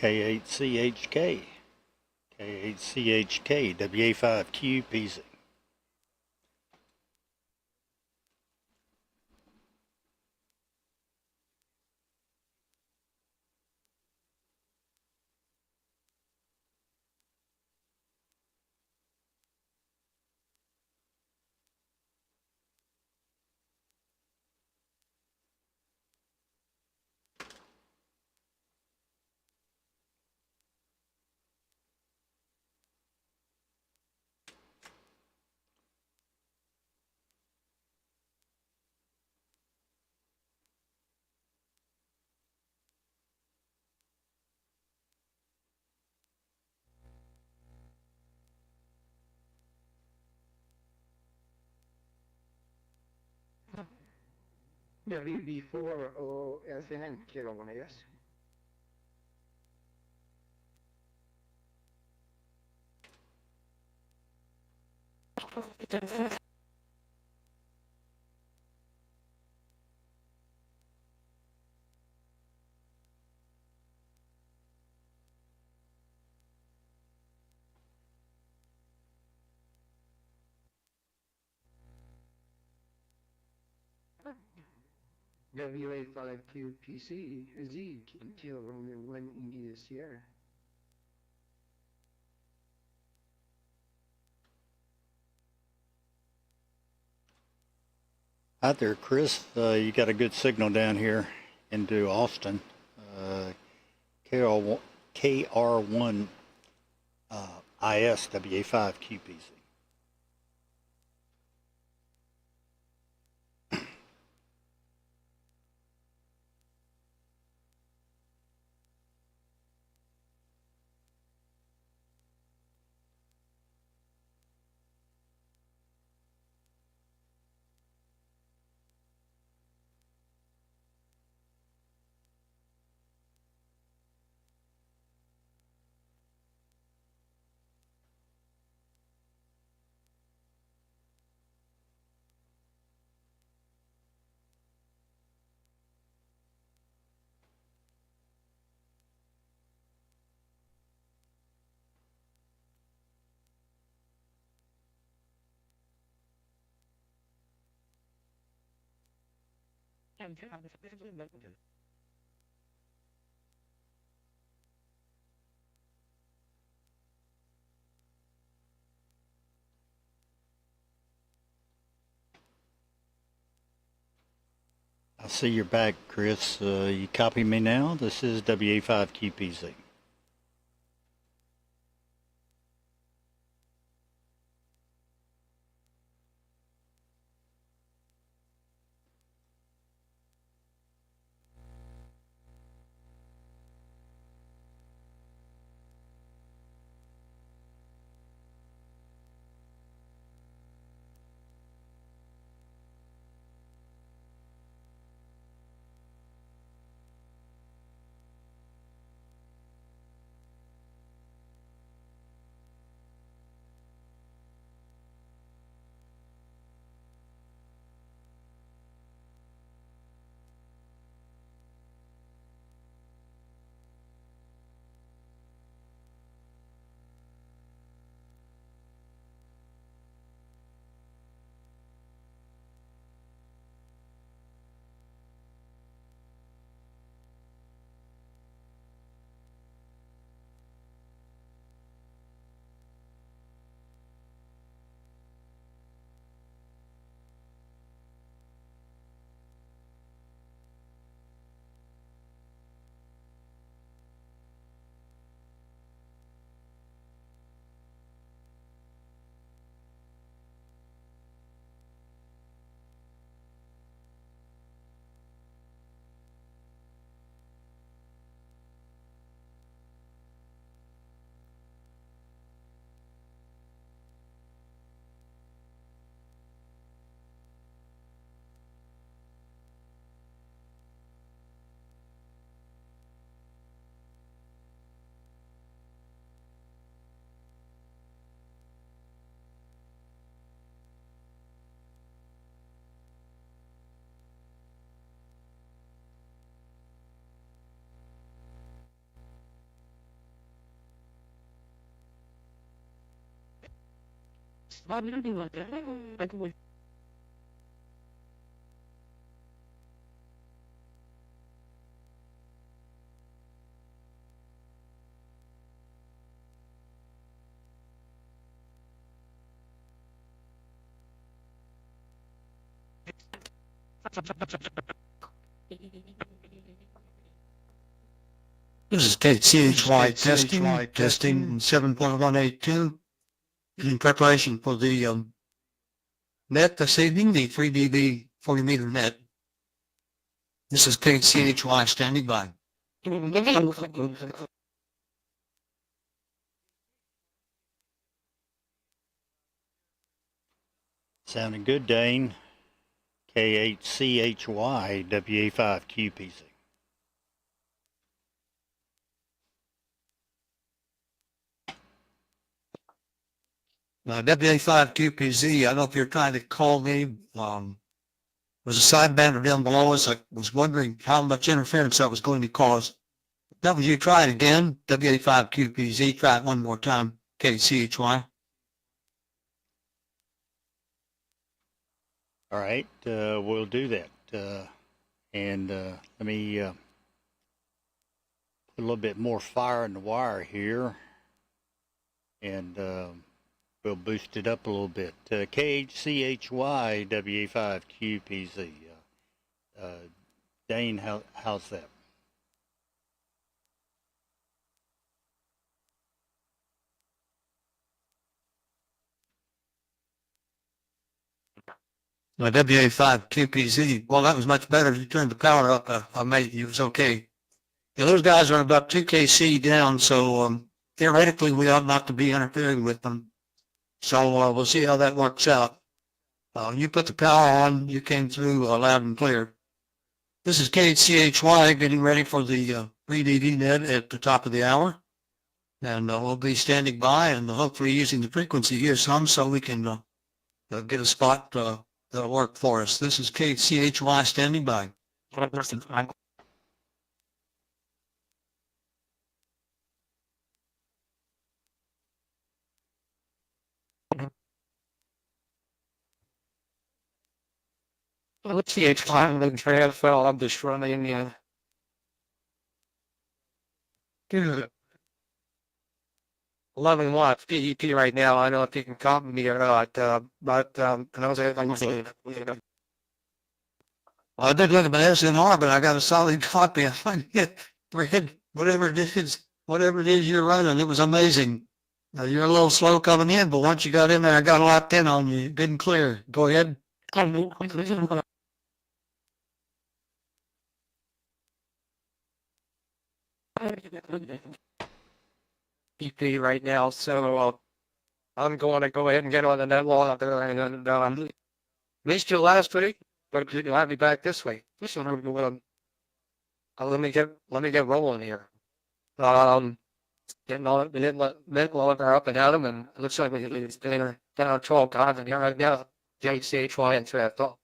K8CHK, K8CHK, WA5QPZ. WD4 o SN kilometers. WA5QPC Z until when this year. Hi there, Chris. You got a good signal down here into Austin. KR1 IS WA5QPZ. I see you're back, Chris. You copy me now? This is WA5QPZ. This is KCHY testing 7.182 in preparation for the net this evening, the 3DV 40 meter net. This is KCHY standing by. Sounding good, Dane. KHCHY WA5QPZ. WA5QPZ, I don't know if you're trying to call me. There's a sidebander down below us. I was wondering how much interference that was going to cause. W, try it again. WA5QPZ, try it one more time. KCHY. All right, we'll do that. And let me put a little bit more fire in the wire here. And we'll boost it up a little bit. KHCHY WA5QPZ. Dane, how's that? WA5QPZ, well, that was much better. You turned the power up. I made it was okay. Yeah, those guys are about 2 kc down, so theoretically we ought not to be interfering with them. So we'll see how that works out. You put the power on, you came through loud and clear. This is KCHY getting ready for the FreeDV Net at the top of the hour. And we'll be standing by and hopefully using the frequency here some so we can get a spot that'll work for us. This is KCHY standing by. Let's see, it's fine. The transfer, I'm just running in. 11 watts PEP right now. I don't know if you can copy me or not, but I was I did look at my SNR, but I got a solid copy. I read whatever it is you're running. It was amazing. You're a little slow coming in, but once you got in there, I got locked in on you. Good and clear. Go ahead. PP right now, so I'm going to go ahead and get on the NetLogger and missed you last week, but you'll have me back this week. This one, let me get rolling here. Getting all the NetLogger up and at them, and it looks like it's down 12 times in here right now. JCHY and so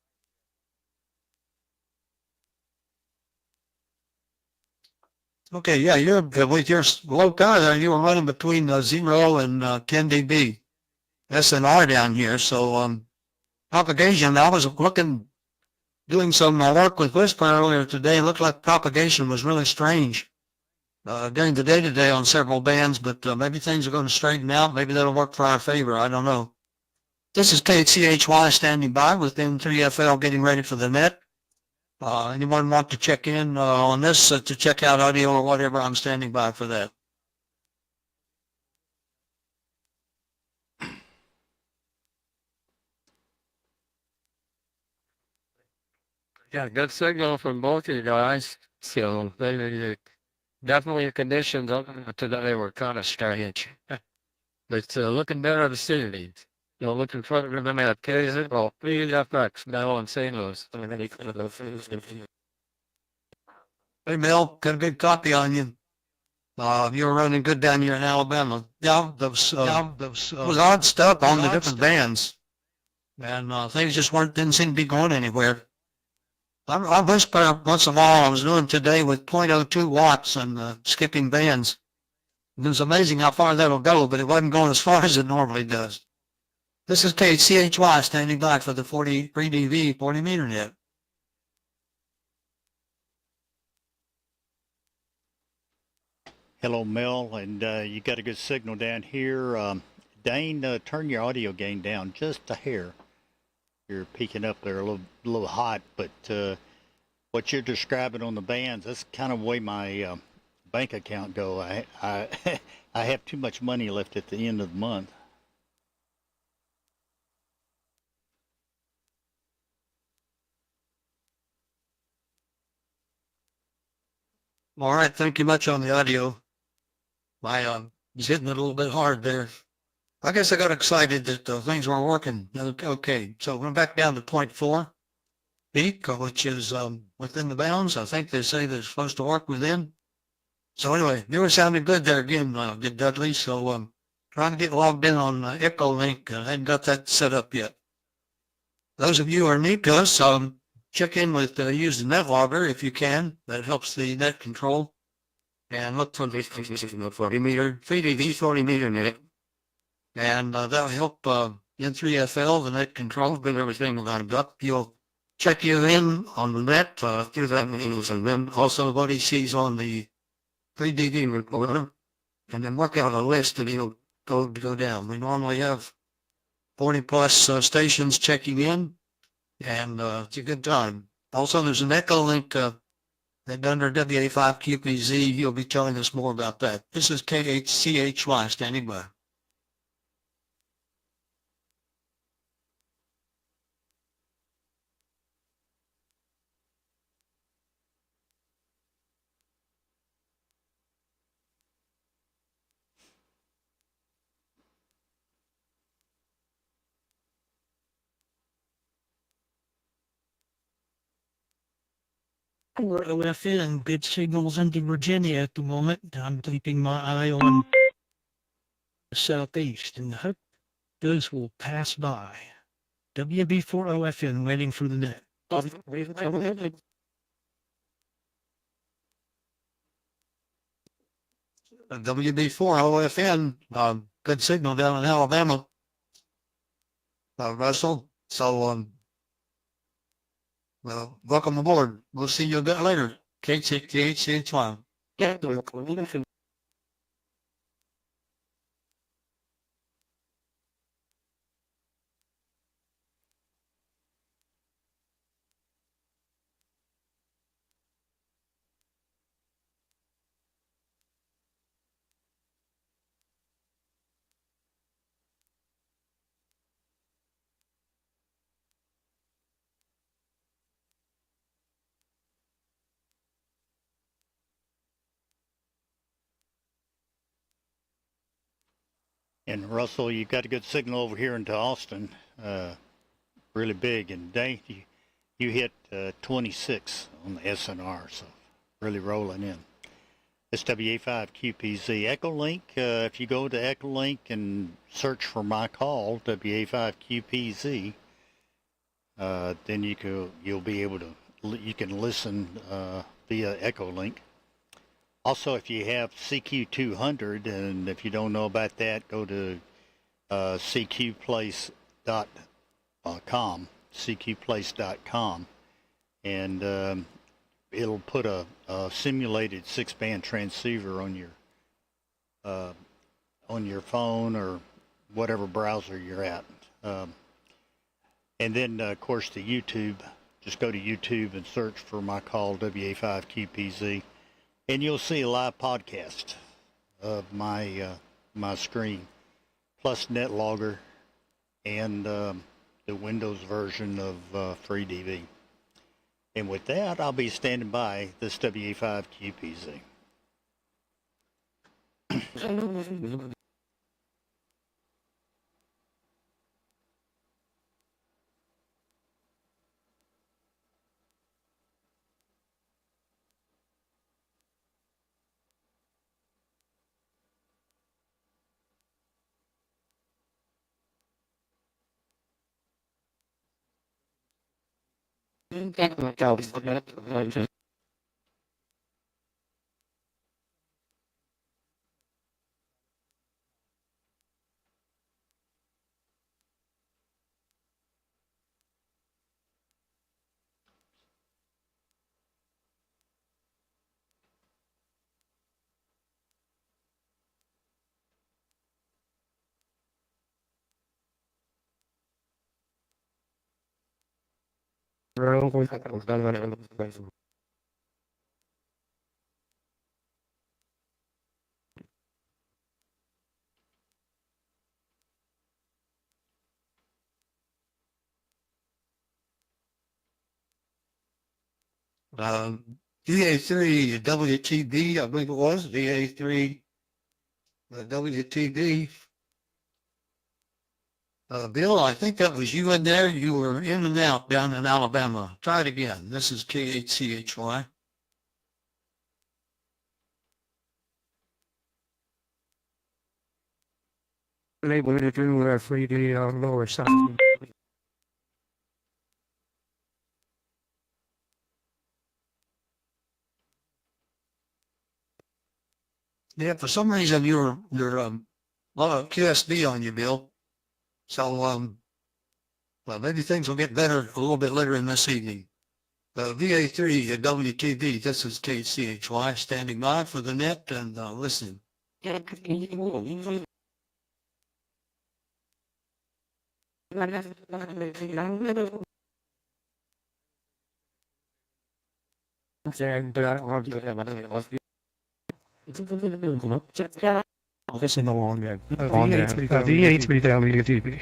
Okay, yeah, you're with your low power there. You were running between 0 and 10 dB SNR down here. So propagation. I was doing some work with Whisper earlier today. It looked like propagation was really strange during the day today on several bands, but maybe things are going to straighten out. Maybe that'll work for our favor. I don't know. This is KCHY standing by with M3FL getting ready for the net. Anyone want to check in on this to check out audio or whatever? I'm standing by for that. yeah, good signal from both of you guys. So definitely the conditions today were kind of strange. But looking better the city. Looking further than that case, well, FX now on St. Louis. Hey, Mel, got a good copy on you. You were running good down here in Alabama. Yeah, those was odd stuff on the different bands. And things just didn't seem to be going anywhere. I whisper once in a while. I was doing today with 0.02 watts and skipping bands. It was amazing how far that'll go, but it wasn't going as far as it normally does. This is KCHY standing by for the FreeDV 40 meter net. Hello, Mel, and you got a good signal down here. Dane, turn your audio gain down just a hair. You're peaking up there a little hot, but what you're describing on the bands, that's kind of the way my bank account go. I I have too much money left at the end of the month. All right, thank you much on the audio. My was hitting it a little bit hard there. I guess I got excited that things were working. Okay, so we're back down to 0.4 peak, which is within the bounds. I think they say they're supposed to work within. So anyway, you were sounding good there again, Dudley. So trying to get logged in on EchoLink. I hadn't got that set up yet. Those of you who are new to us, check in with use the NetLogger if you can. That helps the net control. And look for this 40 meter, FreeDV 40 meter net. And that'll help N3FL, the net control, get everything lined up. He'll check you in on the net through that means, and then also what he sees on the FreeDV Reporter, and then work out a list and he'll go down. We normally have 40 plus stations checking in, and it's a good time. Also, there's an EchoLink that under WA5QPZ, he'll be telling us more about that. This is KHCHY standing by. We're feeling good signals into Virginia at the moment. I'm keeping my eye on the southeast and hope those will pass by. WB4OFN waiting for the net. WB4OFN, good signal down in Alabama. Russell, so well, welcome aboard. We'll see you a bit later. KHCHY. And Russell, you got a good signal over here into Austin, really big. And Dane, you hit 26 on the SNR, so really rolling in. SWA5QPZ EchoLink. If you go to EchoLink and search for my call, WA5QPZ, then you'll be able to you can listen via EchoLink. Also, if you have CQ200, and if you don't know about that, go to cqplace.com, cqplace.com, and it'll put a simulated 6-band transceiver on your phone or whatever browser you're at. And then, of course, the YouTube. Just go to YouTube and search for my call, WA5QPZ. And you'll see a live podcast of my screen, plus NetLogger and the Windows version of FreeDV. And with that, I'll be standing by this WA5QPZ. DA3 WTB, I believe it was, DA3 WTB. Bill, I think that was you in there. You were in and out down in Alabama. Try it again. This is KHCHY. Able to do FreeDV lower side. Yeah, for some reason you're a lot of QSB on you, Bill. So well, maybe things will get better a little bit later in this evening. VA3 at WTV, this is KCHY standing by for the net and listening. This in the long end. VH3 WTV.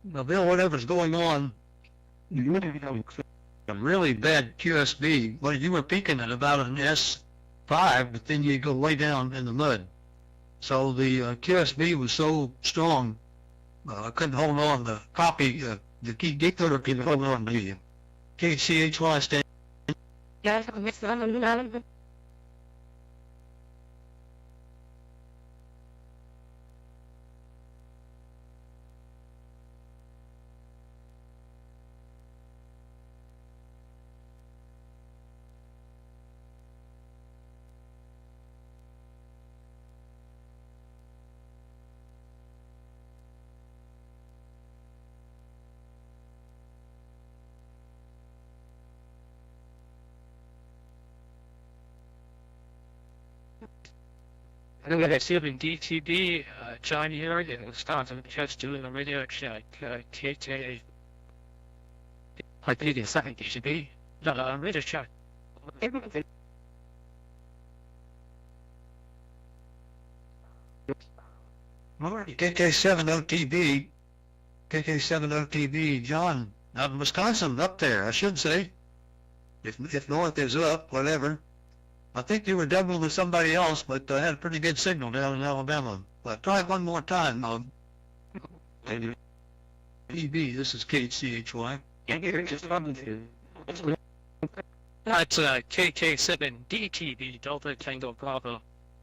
Now, Bill, whatever's going on, a really bad QSB, well, you were peaking at about an S5, but then you go way down in the mud. So the QSB was so strong, I couldn't hold on. The copy, the key dictator couldn't hold on to you. KCHY stand. I know that in DTB, China area, it was starting just doing the radio check, KTA. I think it's something DTB. No, radio check. KK7OTB, KK7OTB, John, out in Wisconsin, up there, I should say. If north is up, whatever. I think you were double with somebody else, but had a pretty good signal down in Alabama. But try it one more time. PB, this is KCHY. That's KK7DTB, Delta Tango Bravo.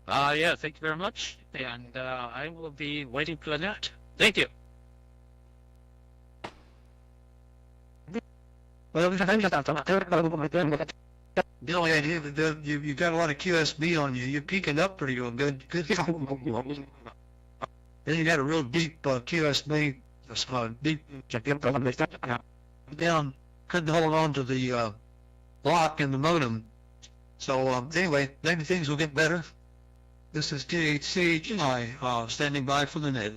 Yeah, thank you very much. And I will be waiting for the net. Thank you. Bill, you got a lot of QSB on you. You're peaking up pretty good. Then you got a real deep QSB, deep down. Couldn't hold on to the block in the modem. So anyway, maybe things will get better. This is THC standing by for the net.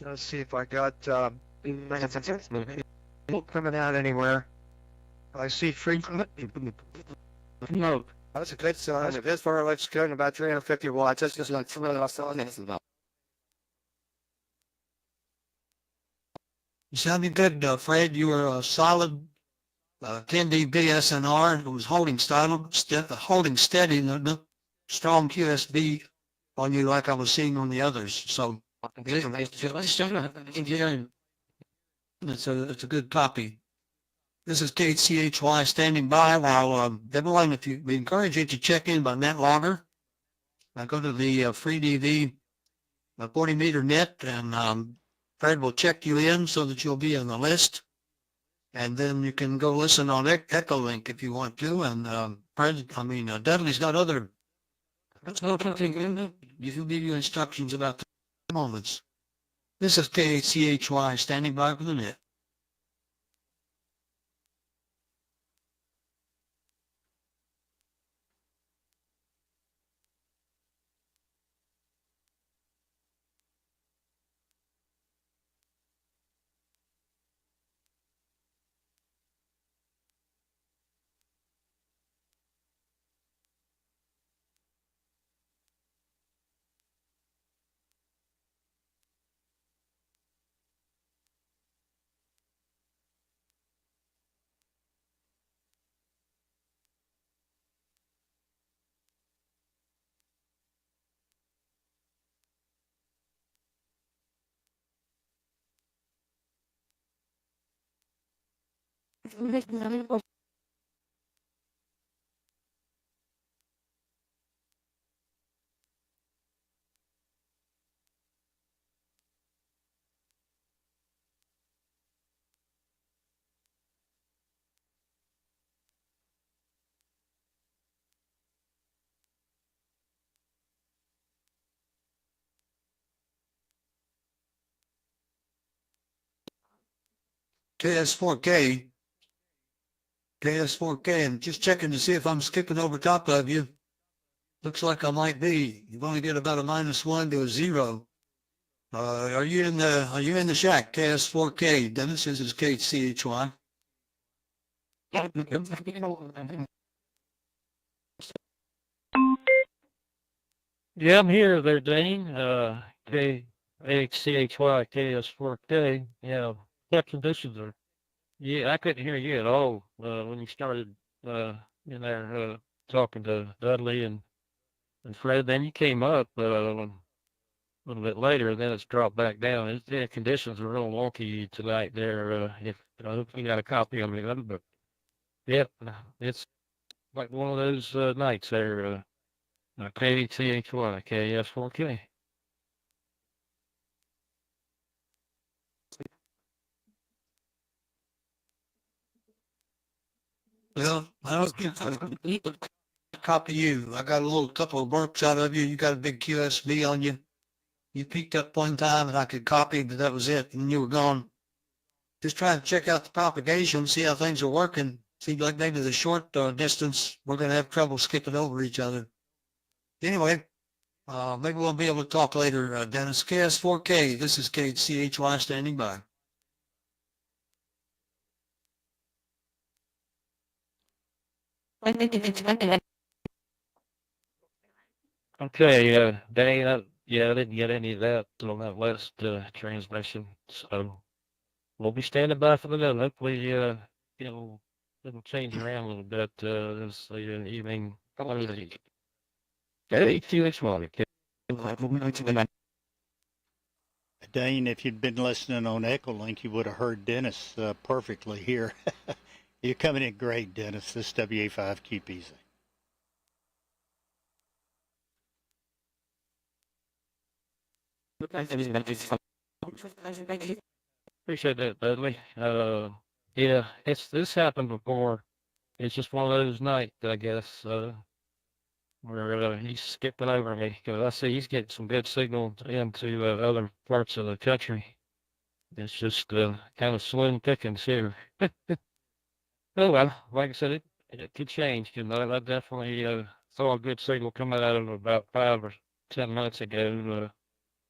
Let's see if I got coming out anywhere. I see frequent. No. That's a good sign. If this far looks good, about 350 watts. That's just like something else on this about. You sounded good, Fred. You were a solid 10 dB SNR. It was holding steady, the strong QSB on you like I was seeing on the others. So it's a good copy. This is KCHY standing by. Now, everyone, we encourage you to check in by NetLogger. go to the FreeDV 40-meter net, and Fred will check you in so that you'll be on the list. And then you can go listen on EchoLink if you want to. And Dudley's got other. He'll give you instructions about the moments. This is KCHY standing by for the net. KS4K, and just checking to see if I'm skipping over top of you. Looks like I might be. You've only got about a -1 to a 0. Are you in the shack? KS4K. Dennis, this is KCHY. Yeah, I'm here there, Dane. KHCHY, KS4K. Yeah, what conditions are. Yeah, I couldn't hear you at all when you started in there talking to Dudley and Fred. Then you came up a little bit later, and then it's dropped back down. The conditions are real wonky tonight there. If I hope you got a copy of them, but yep, it's like one of those nights there. KHCHY, KS4K. Well, I was going to copy you. I got a little couple of burps out of you. You got a big QSB on you. You peeked up one time and I could copy, but that was it, and you were gone. Just trying to check out the propagation, see how things are working. Seems like maybe the short distance, we're going to have trouble skipping over each other. Anyway, maybe we'll be able to talk later, Dennis. KS4K, this is KCHY standing by. Okay, Danny, yeah, I didn't get any of that on that last transmission, so we'll be standing by for the note. Hopefully, it'll change around a little bit this evening. Okay, see you next morning. Dane, if you'd been listening on EchoLink, you would have heard Dennis perfectly here. You're coming in great, Dennis. This is WA5QPZ. Appreciate that, Dudley. Yeah, this happened before. It's just one of those nights, I guess, where he's skipping over me because I see he's getting some good signal into other parts of the country. It's just kind of slim pickings here. Oh well, like I said, it could change. I definitely saw a good signal coming out of about 5 or 10 minutes ago,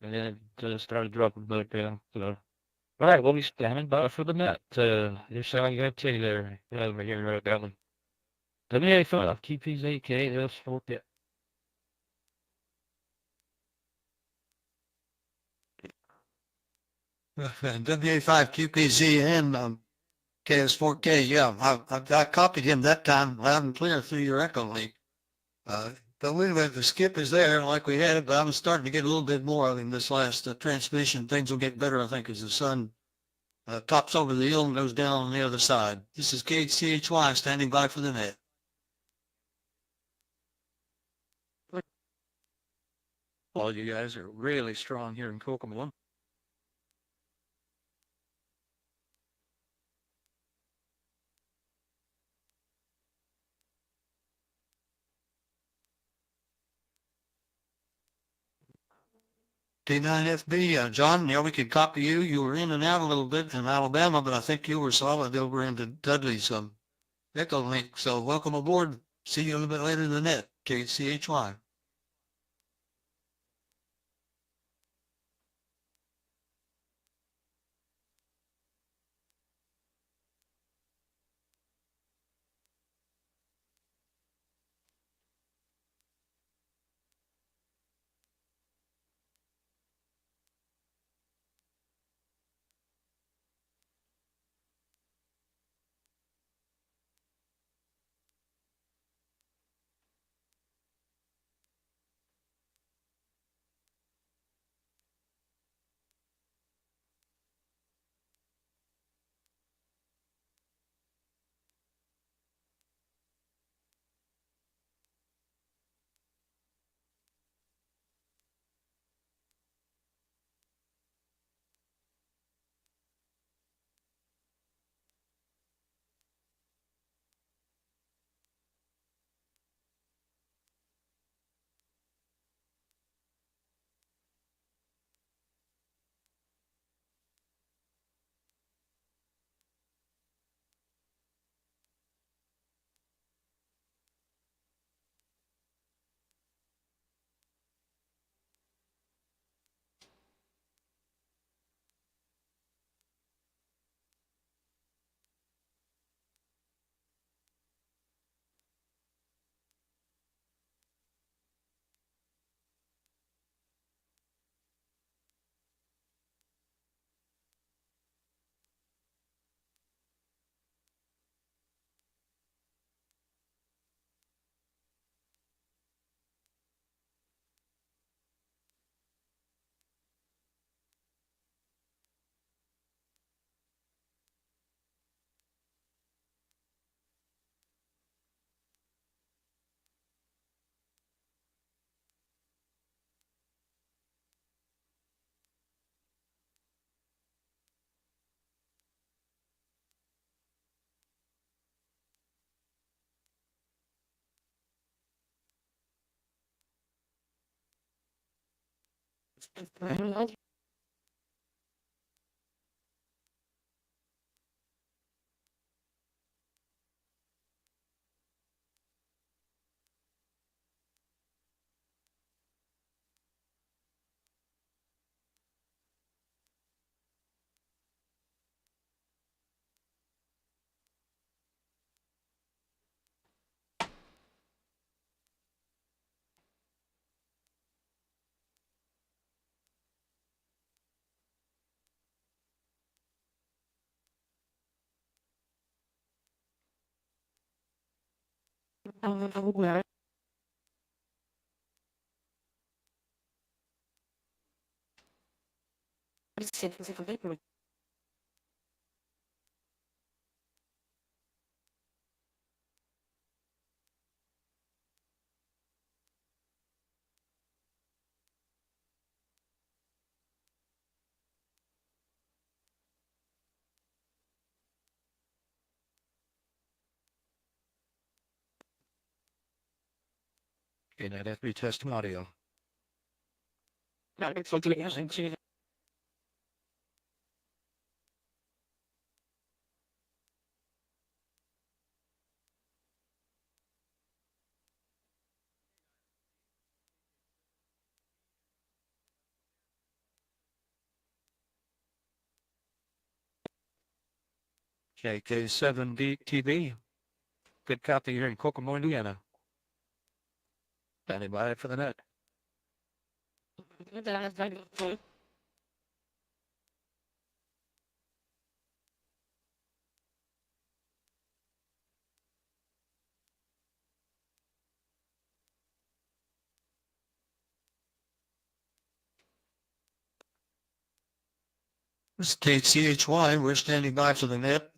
and then it just started dropping back down. So, all right, we'll be standing by for the net. You're sounding good too there over here, Dudley. WA5, QPZ, that's 4K. WA5QPZ and KS4K, yeah, I copied him that time loud and clear through your EchoLink. But anyway, the skip is there like we had it, but I was starting to get a little bit more of him this last transmission. Things will get better, I think, as the sun tops over the hill and goes down on the other side. This is KCHY standing by for the net. All you guys are really strong here in Kokomo. D9FB, John, yeah, we could copy you. You were in and out a little bit in Alabama, but I think you were solid over into Dudley's EchoLink. So welcome aboard. See you a little bit later in the net. KCHY. Okay, now that retest audio. KK7D TV. Good copy here in Kokomo, Indiana. Anybody for the net? This is KCHY. We're standing by for the net.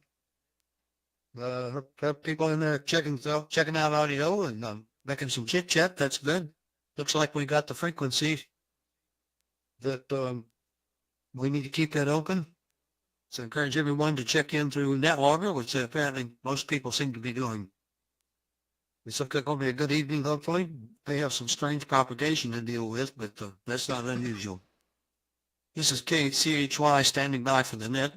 Have people in there checking out audio and making some chit chat. That's good. Looks like we got the frequency that, we need to keep that open. So encourage everyone to check in through NetLogger, which apparently most people seem to be doing. It's going to be a good evening, hopefully. They have some strange propagation to deal with, but that's not unusual. This is KCHY standing by for the net.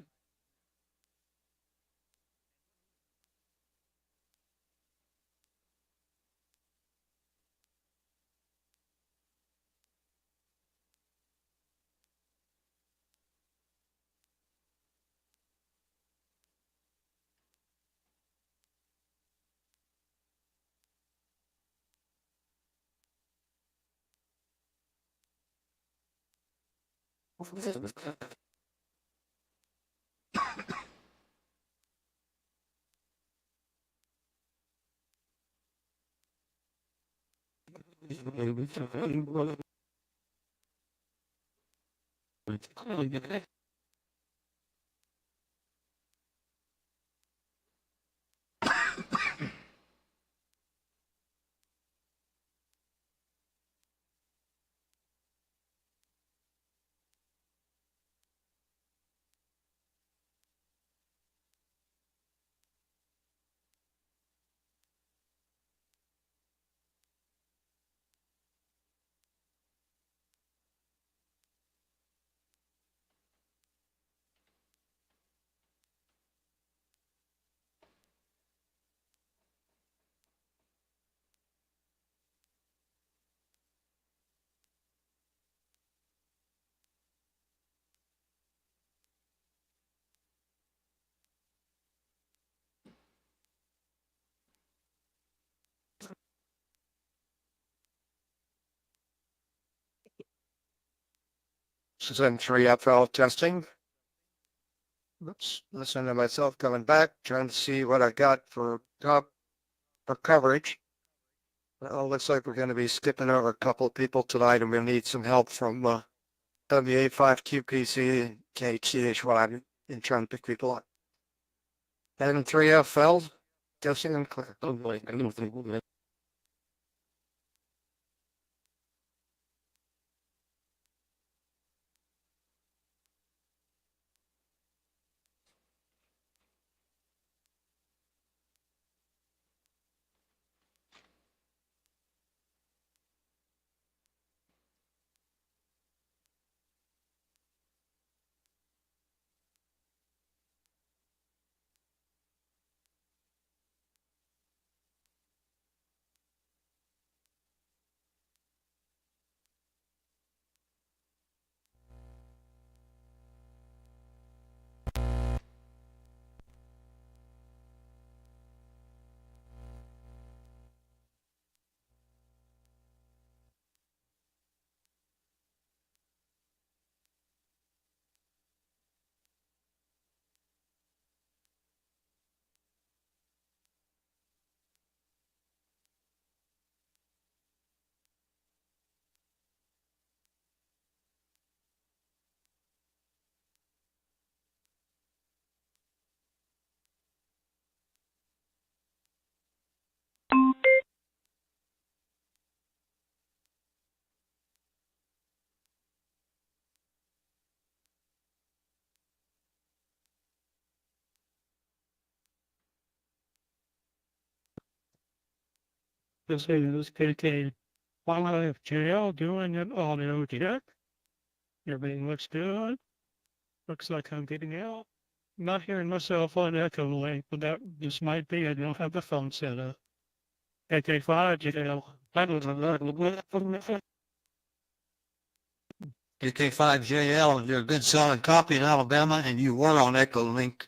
This is N3FL testing. Oops, listen to myself coming back, trying to see what I got for coverage. Well, looks like we're going to be skipping over a couple of people tonight, and we'll need some help from WA5QPC and KCHY in trying to pick people up. N3FL testing and clear. This is KK. While I have jail doing an audio check, everything looks good. Looks like I'm getting out. Not hearing myself on EchoLink, but that just might be I don't have the phone set up. KK5 jail. KK5JL, you're a good solid copy in Alabama, and you were on EchoLink.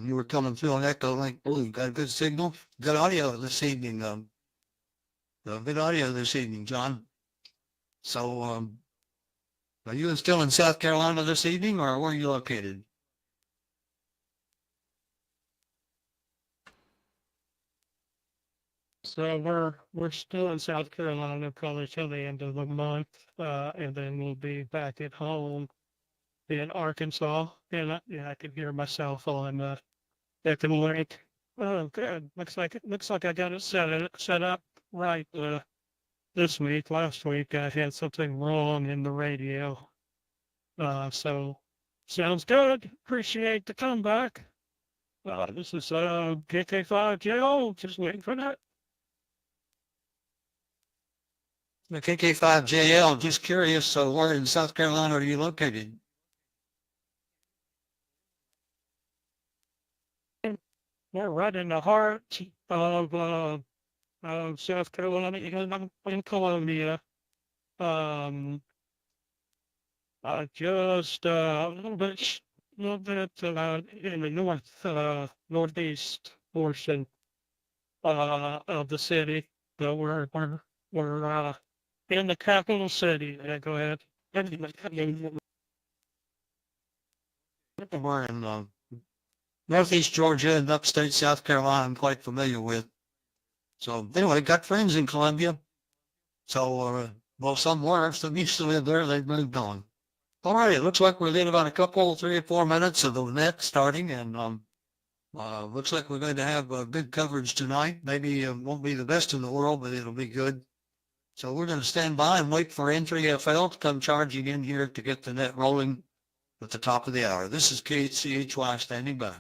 You were coming through on EchoLink. Oh, you got a good signal. Good audio this evening. Good audio this evening, John. So, are you still in South Carolina this evening, or where are you located? So we're still in South Carolina probably till the end of the month, and then we'll be back at home in Arkansas. And I can hear myself on EchoLink. Oh, good. Looks like I got it set up right. this week. Last week I had something wrong in the radio. So sounds good. Appreciate the comeback. This is KK5JO. Just waiting for that. The KK5JL, just curious, so where in South Carolina are you located? We're right in the heart of South Carolina. I'm in Columbia. Just a little bit in the northeast portion of the city. So we're in the capital city. Yeah, go ahead. We're in Northeast Georgia and upstate South Carolina. I'm quite familiar with. So anyway, got friends in Columbia. So well, some used to live there. They've moved on. All right, it looks like we're in about a couple, 3 or 4 minutes of the net starting, and looks like we're going to have good coverage tonight. Maybe it won't be the best in the world, but it'll be good. So we're going to stand by and wait for N3FL to come charging in here to get the net rolling at the top of the hour. This is KCHY standing by.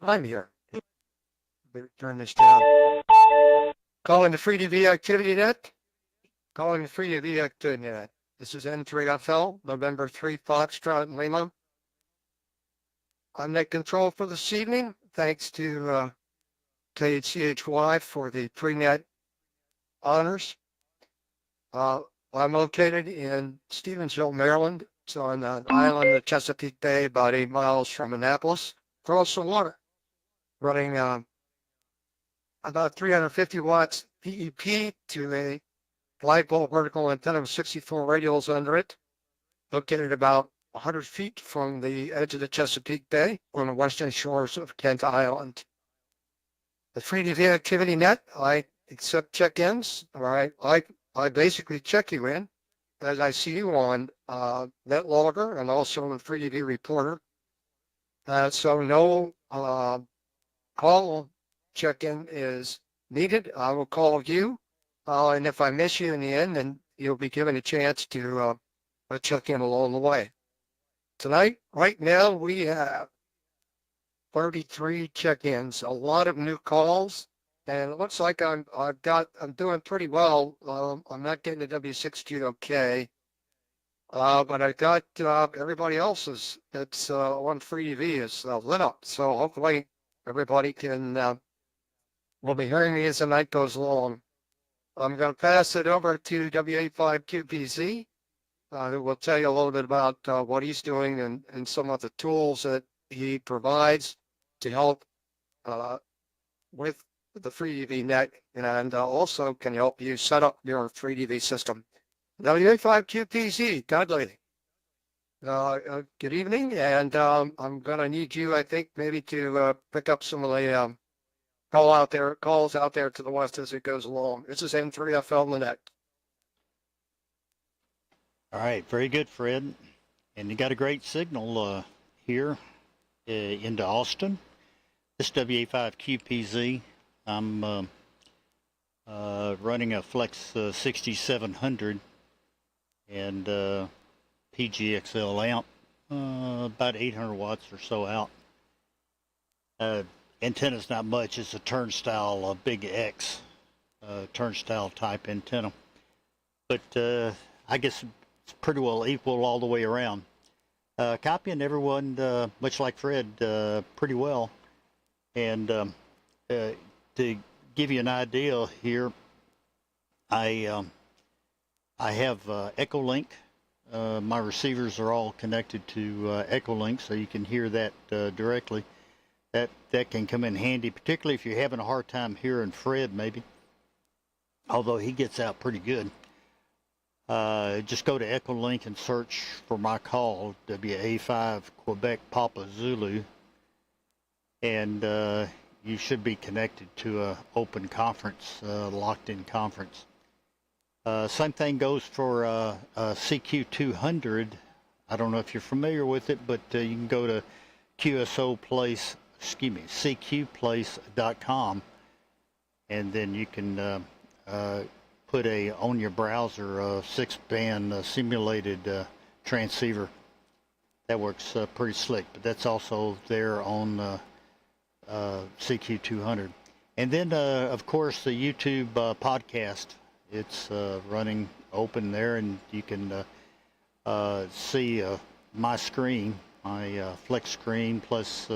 I'm here. Better turn this down. Calling the FreeDV Activity Net. Calling the FreeDV Activity Net. This is N3FL, November 3 Foxtrot Lima. I'm net control for this evening. thanks to KHCHY for the pre-net honors. I'm located in Stevensville, Maryland. It's on an island in the Chesapeake Bay, about 8 miles from Annapolis, across the water, running about 350 watts PEP to a flagpole vertical antenna with 64 radios under it, located about 100 feet from the edge of the Chesapeake Bay on the western shores of Kent Island. The FreeDV Activity Net, I accept check-ins, all right? I basically check you in as I see you on NetLogger and also on FreeDV Reporter. So no call check-in is needed. I will call you, and if I miss you in the end, then you'll be given a chance to check in along the way. Tonight, right now, we have 33 check-ins, a lot of new calls, and it looks like I'm doing pretty well. I'm not getting the W6 okay, but I got everybody else's that's on FreeDV is lit up. So hopefully everybody can will be hearing me as the night goes along. I'm going to pass it over to W85QPZ, who will tell you a little bit about what he's doing and some of the tools that he provides to help with the FreeDV Net, and also can help you set up your FreeDV system. W85QPZ, Dudley. Good evening, and I'm going to need you, I think, maybe to pick up some of the calls out there to the west as it goes along. This is N3FL Net. All right, very good, Fred. And you got a great signal here into Austin. This W85QPZ. I'm running a Flex 6700 and PGXL amp, about 800 watts or so out. Antenna's not much. It's a turnstile, big X turnstile type antenna. But I guess it's pretty well equal all the way around. Copying everyone, much like Fred, pretty well. And to give you an idea here, I have EchoLink. My receivers are all connected to EchoLink, so you can hear that directly. That can come in handy, particularly if you're having a hard time hearing Fred, maybe. Although he gets out pretty good. Just go to EchoLink and search for my call, WA5 Quebec Papa Zulu, and you should be connected to a open conference, locked-in conference. Same thing goes for CQ200. I don't know if you're familiar with it, but you can go to CQplace.com, and then you can put on your browser a 6-band simulated transceiver. That works pretty slick, but that's also there on CQ200. And then, of course, the YouTube podcast. It's running open there, and you can see my screen, my Flex screen, plus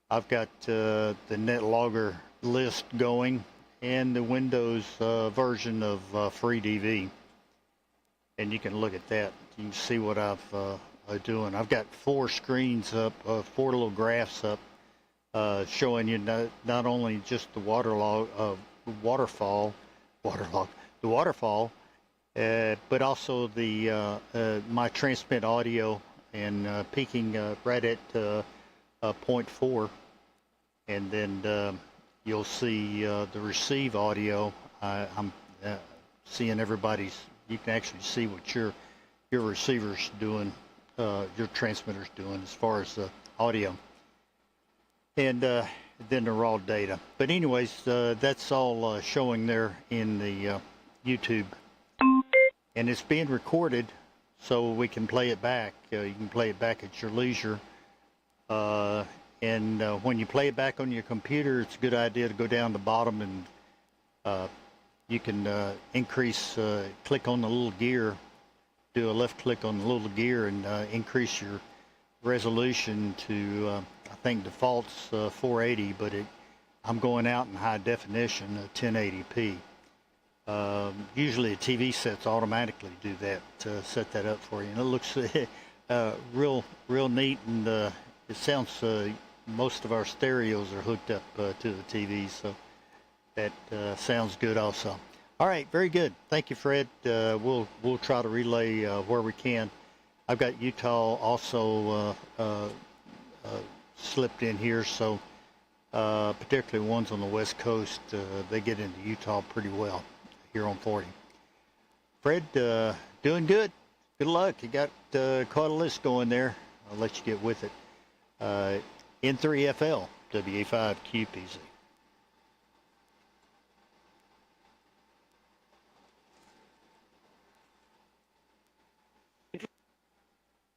I've got the NetLogger list going and the Windows version of FreeDV. And you can look at that. You can see what I'm doing. I've got 4 screens up, 4 little graphs up, showing you not only just the waterfall, but also the my transmit audio and peaking right at 0.4, and then you'll see the receive audio. I'm seeing everybody's. You can actually see what your receiver's doing, your transmitter's doing as far as the audio, and then the raw data. But anyways, that's all showing there in the YouTube, and it's being recorded so we can play it back. You can play it back at your leisure, and when you play it back on your computer, it's a good idea to go down the bottom and you can increase, click on the little gear, do a left click on the little gear, and increase your resolution to I think default's 480, but I'm going out in high definition, 1080p. Usually a TV sets automatically do that, set that up for you, and it looks real neat, and it sounds. Most of our stereos are hooked up to the TV, so that sounds good also. All right, very good. Thank you, Fred. We'll try to relay where we can. I've got Utah also slipped in here, so particularly ones on the West Coast, they get into Utah pretty well here on 40. Fred, doing good. Good luck. You got quite a list going there. I'll let you get with it. N3FL, WA5 QPZ.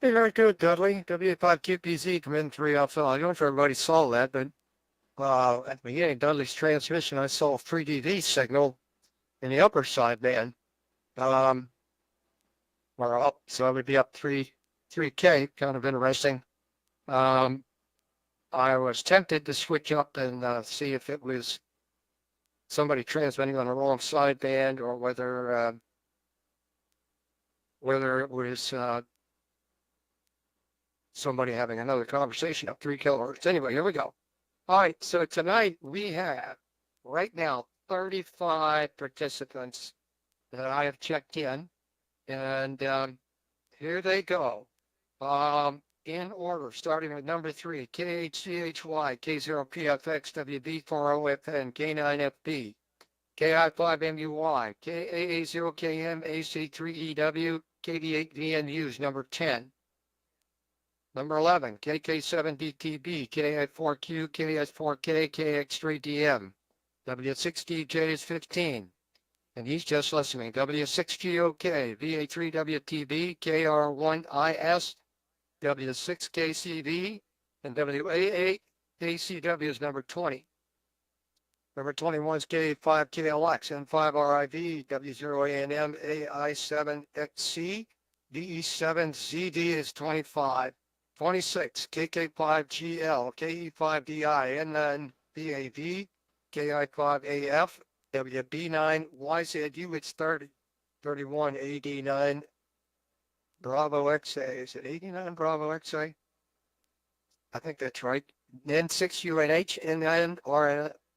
Hey, very good, Dudley. WA5QPZ from N3FL. I don't know if everybody saw that, but at the beginning of Dudley's transmission, I saw a FreeDV signal in the upper sideband. We're up, so I would be up 3K, kind of interesting. I was tempted to switch up and see if it was somebody transmitting on the wrong sideband or whether it was somebody having another conversation up 3 kilohertz. Anyway, here we go. All right, so tonight we have right now 35 participants that I have checked in, and here they go. In order, starting with number 3, KHCHY, K0PFX, WB40FN, K9FB, KI5MUY, KAA0KM, AC3EW, KD8VNUs, number 10. Number 11, KK7DTB, KI4Q, KS4K, KX3DM, W6DJ is 15. And he's just listening. W6GOK, VA3WTB, KR1IS, W6KCV, and WA8 KCW is number 20. Number 21 is K5KLX, N5RIV, W0ANM, AI7XC, DE7ZD is 25. 26, KK5GL, KE5DI, N9BAV, KI5AF, WB9YZU, it's 30. 31, AD9, Bravo XA. Is it 89 Bravo XA? I think that's right. N6UNH,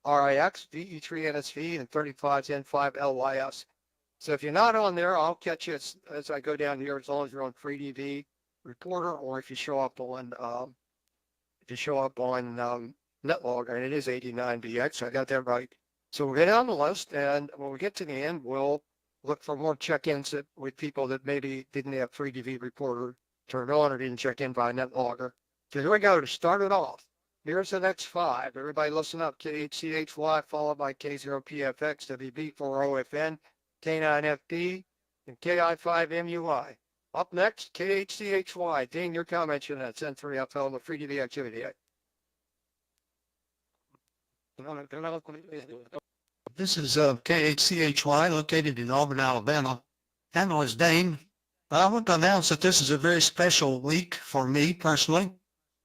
N9RIX, VE3NSV, and 35 N5LYS. So if you're not on there, I'll catch you as I go down here, as long as you're on FreeDV Reporter, or if you show up on NetLogger, and it is 89BX, so I got that right. So we'll get down the list, and when we get to the end, we'll look for more check-ins with people that maybe didn't have FreeDV Reporter turned on or didn't check in by NetLogger. So here we go to start it off. Here's the next 5. Everybody listen up. KHCHY followed by K0PFX, WB40FN, K9FD, and KI5MUI. Up next, KHCHY. Dean, your comments on that. N3FL, the FreeDV activity. This is KHCHY, located in Auburn, Alabama. Handle is Dane. I want to announce that this is a very special week for me personally.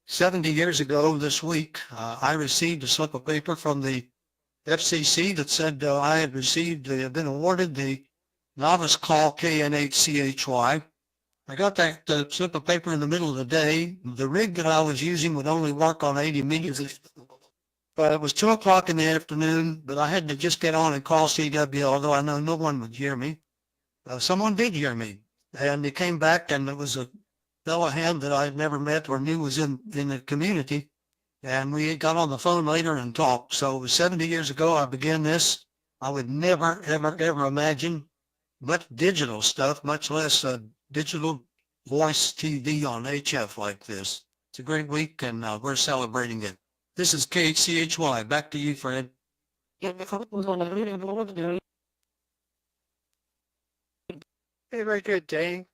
70 years ago this week, I received a slip of paper from the FCC that said I had been awarded the novice call KNHCHY. I got that slip of paper in the middle of the day. The rig that I was using would only work on 80 meters. But it was 2 o'clock in the afternoon, but I had to just get on and call CW, although I know no one would hear me. Someone did hear me, and he came back, and it was a fellow hand that I had never met or knew was in the community, and we got on the phone later and talked. So it was 70 years ago I began this. I would never, ever, ever imagine much digital stuff, much less digital voice TV on HF like this. It's a great week, and we're celebrating it. This is KHCHY. Back to you, Fred. Hey, very good, Dane.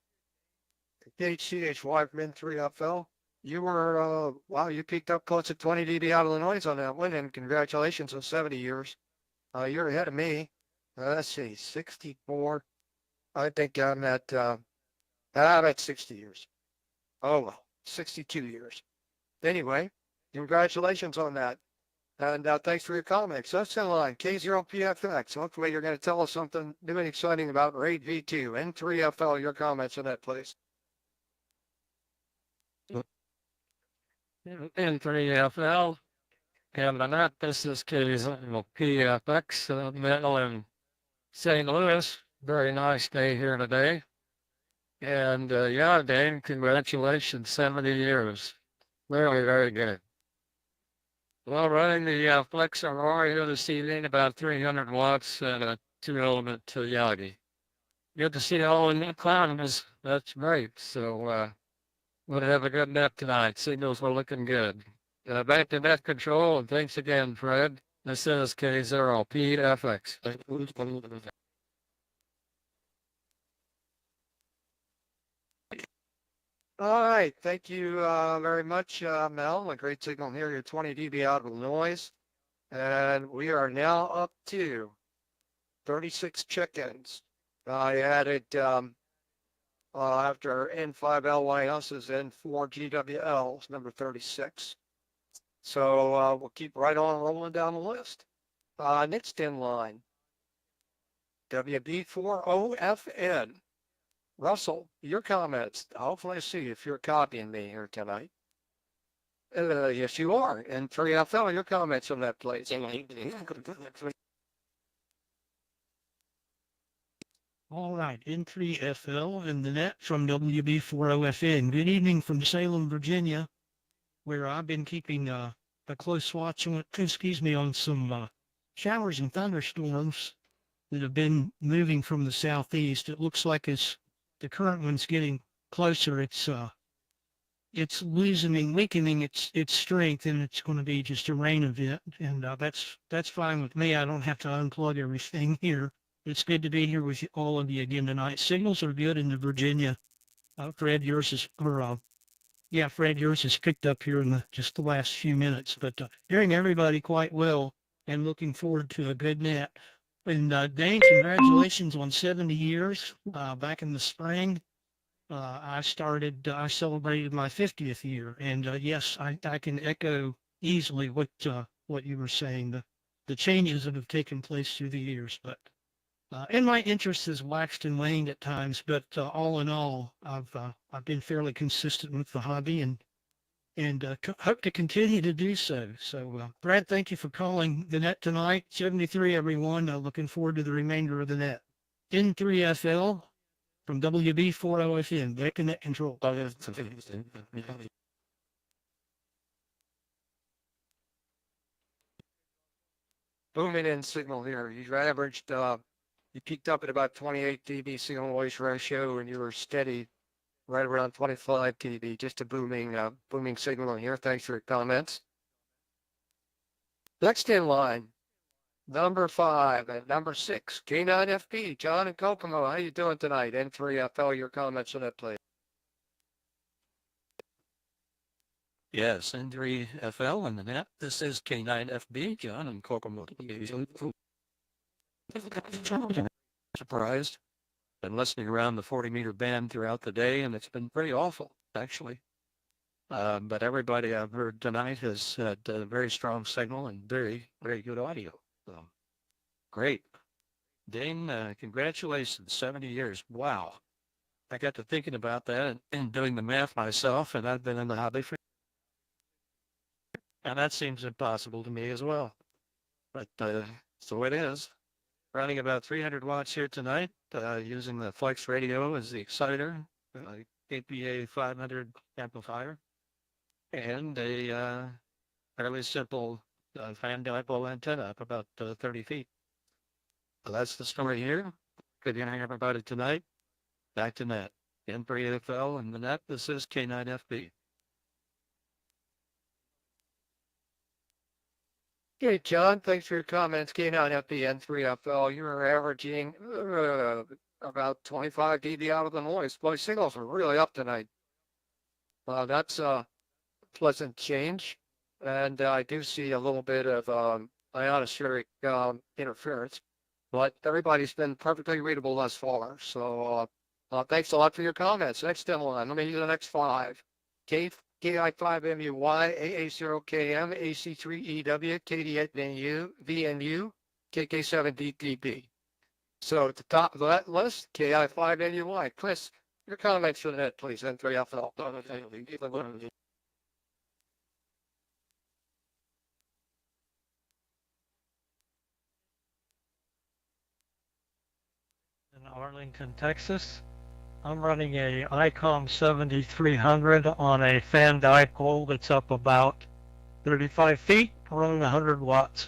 KHCHY from N3FL. You were, wow, you picked up close to 20 dB out of the noise on that one, and congratulations on 70 years. You're ahead of me. Let's see, 64. I think I'm at 60 years. Oh, well, 62 years. Anyway, Congratulations on that. And thanks for your comments. That's in line, K0PFX. Hopefully you're going to tell us something new and exciting about RAID V2. N3FL, your comments on that, please. N3FL, and the net, this is K0PFX, metal in St. Louis. Very nice day here today. And yeah, Dane, congratulations, 70 years. Very, very good. Well, running the Flex Aurora here this evening, about 300 watts and a 2-element Yagi. Good to see all the new climbers. That's great. So we'll have a good net tonight. Signals were looking good. Back to net control, and thanks again, Fred. This is K0PFX. All right. Thank you very much, Mel. A great signal here. You're 20 dB out of noise. And we are now up to 36 check-ins. I added, after N5LYS is N4GWL, number 36. So we'll keep right on rolling down the list. Next in line, WB4OFN. Russell, your comments. Hopefully I see if you're copying me here tonight. Yes, you are. And N3FL, your comments on that, please. All right, N3FL and the net from WB4OFN. Good evening from Salem, Virginia, where I've been keeping a close watch on, on some showers and thunderstorms that have been moving from the southeast. It looks like as the current one's getting closer, it's weakening its strength, and it's going to be just a rain event, and that's fine with me. I don't have to unplug everything here. It's good to be here with all of you again tonight. Signals are good in the Virginia. Fred, yours is picked up here in just the last few minutes, but hearing everybody quite well and looking forward to a good net. And Dane, congratulations on 70 years. Back in the spring, I celebrated my 50th year, and yes, I can echo easily what you were saying, the changes that have taken place through the years. But and my interest has waxed and waned at times, but all in all, I've been fairly consistent with the hobby, and hope to continue to do so. So, Brad, thank you for calling the net tonight. 73, everyone. Looking forward to the remainder of the net. N3FL from WB4OFN, back to net control. Booming in signal here. You averaged, you peaked up at about 28 dB signal noise ratio, and you were steady right around 25 dB. Just a booming signal in here. Thanks for your comments. Next in line, number 5 and number 6, K9FP, John and Kokomo. How you doing tonight? N3FL, your comments on that, please. Yes, N3FL and the net. This is K9FB, John and Kokomo. Surprised. Been listening around the 40-meter band throughout the day, and it's been pretty awful, actually. But everybody I've heard tonight has had a very strong signal and very, very good audio. So, great. Dane, congratulations, 70 years. Wow. I got to thinking about that and doing the math myself, and I've been in the hobby for, and that seems impossible to me as well. But so it is. Running about 300 watts here tonight, using the Flex radio as the exciter, APA 500 amplifier, and a fairly simple fan dipole antenna up about 30 feet. So that's the story here. Good hearing everybody tonight. Back to net. N3FL and the net. This is K9FB. Okay, John, thanks for your comments. K9FB, N3FL, you're averaging about 25 dB out of the noise. Boy, signals are really up tonight. That's a pleasant change. And I do see a little bit of ionospheric interference, but everybody's been perfectly readable thus far. So thanks a lot for your comments. Next in line, let me do the next 5. KI5MUY, AA0KM, AC3EW, KD8VNU, VNU, KK7DTP. So at the top of that list, KI5NUY. Chris, your comments for that, please. N3FL. In Arlington, Texas. I'm running a ICOM 7300 on a fan dipole that's up about 35 feet, running 100 watts.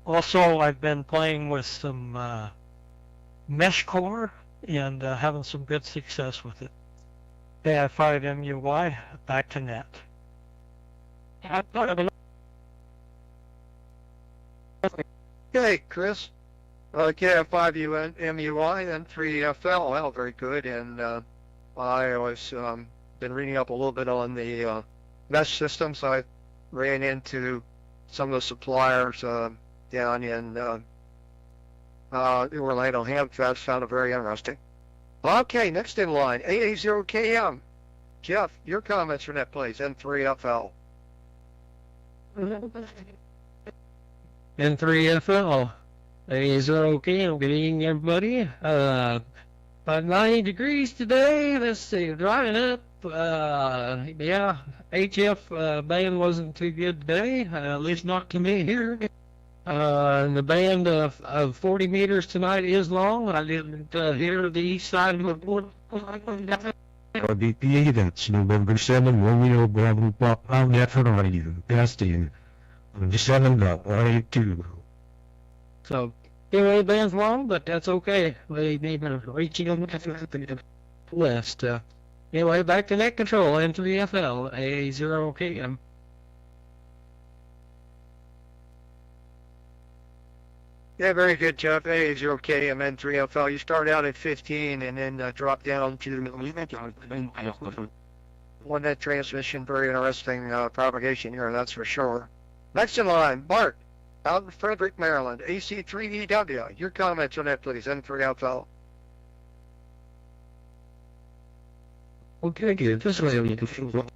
Also, I've been playing with some mesh core and having some good success with it. KI5MUY, back to net. Okay, Chris. KI5MUY and 3FL. Well, very good. And I was been reading up a little bit on the mesh system, so I ran into some of the suppliers down in Orlando Hamfest. Found it very interesting. Okay, next in line, AA0KM. Jeff, your comments from that, please. N3FL. N3FL. Is okay. Good evening, everybody. About 90 degrees today. Let's see, driving up. Yeah, HF band wasn't too good today, at least not to me here. The band of 40 meters tonight is long. I didn't hear the east side of the board. RBP events November 7 Romeo Bravo Pop Pound Effort Radio Casting 7.82. So, anyway, the band's long, but that's okay. We need to reach on the list. Anyway, back to net control, N3FL, A0KM. Yeah, very good, Jeff. AA0KM N3FL. You start out at 15 and then drop down to one net transmission. Very interesting propagation here, that's for sure. Next in line, Bart, out in Frederick, Maryland, AC3EW. Your comments on that, please. N3FL. Okay, good. This way we can feel.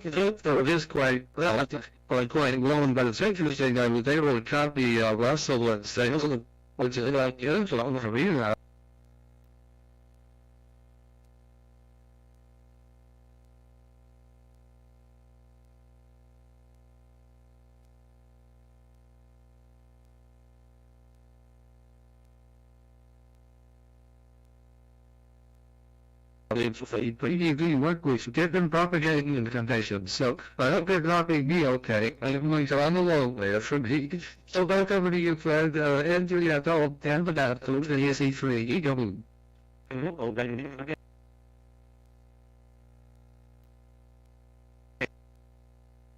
It is quite well, quite long, but it's interesting. I was able to copy Russell and Sales, which is like years long for me now. FreeDV work with different propagating incantations, so I hope they're not being me okay. I'm going to run along there from me. So back over to you, Fred, N3FL, and the data to the SE3 EW.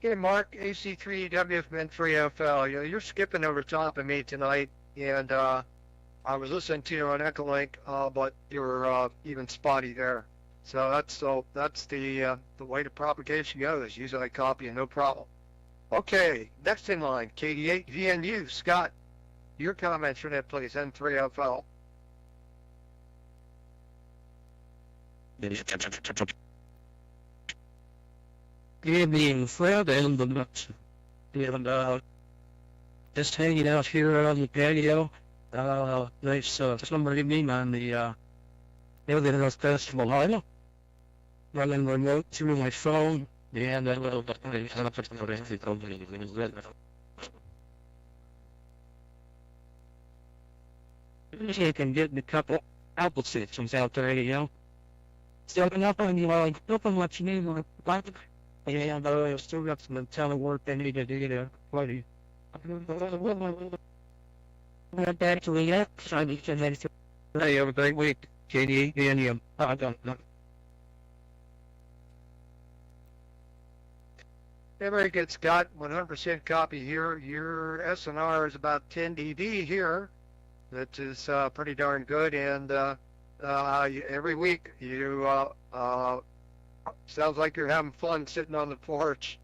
Okay, Mark, AC3EW from N3FL. You're skipping over top of me tonight, and I was listening to you on EchoLink, but you were even spotty there. So that's the way the propagation goes. Usually I copy and no problem. Okay, next in line, KD8 VNU. Scott, your comments from that, please. N3FL. Good evening, Fred, and the nuts. And just hanging out here on the patio. There's somebody mean on the Wilderness Festival Island. Running remote through my phone, and I will you can get a couple apple systems out there, you know. Stepping up on you, like, open what you need, like, and I've still got some telework I need to do to play. Actually, yeah, I need to let it. Hey, everybody, wait, KD, and I don't know. Yeah, very good, Scott. 100% copy here. Your SNR is about 10 dB here. That is pretty darn good. And every week you Sounds like you're having fun sitting on the porch.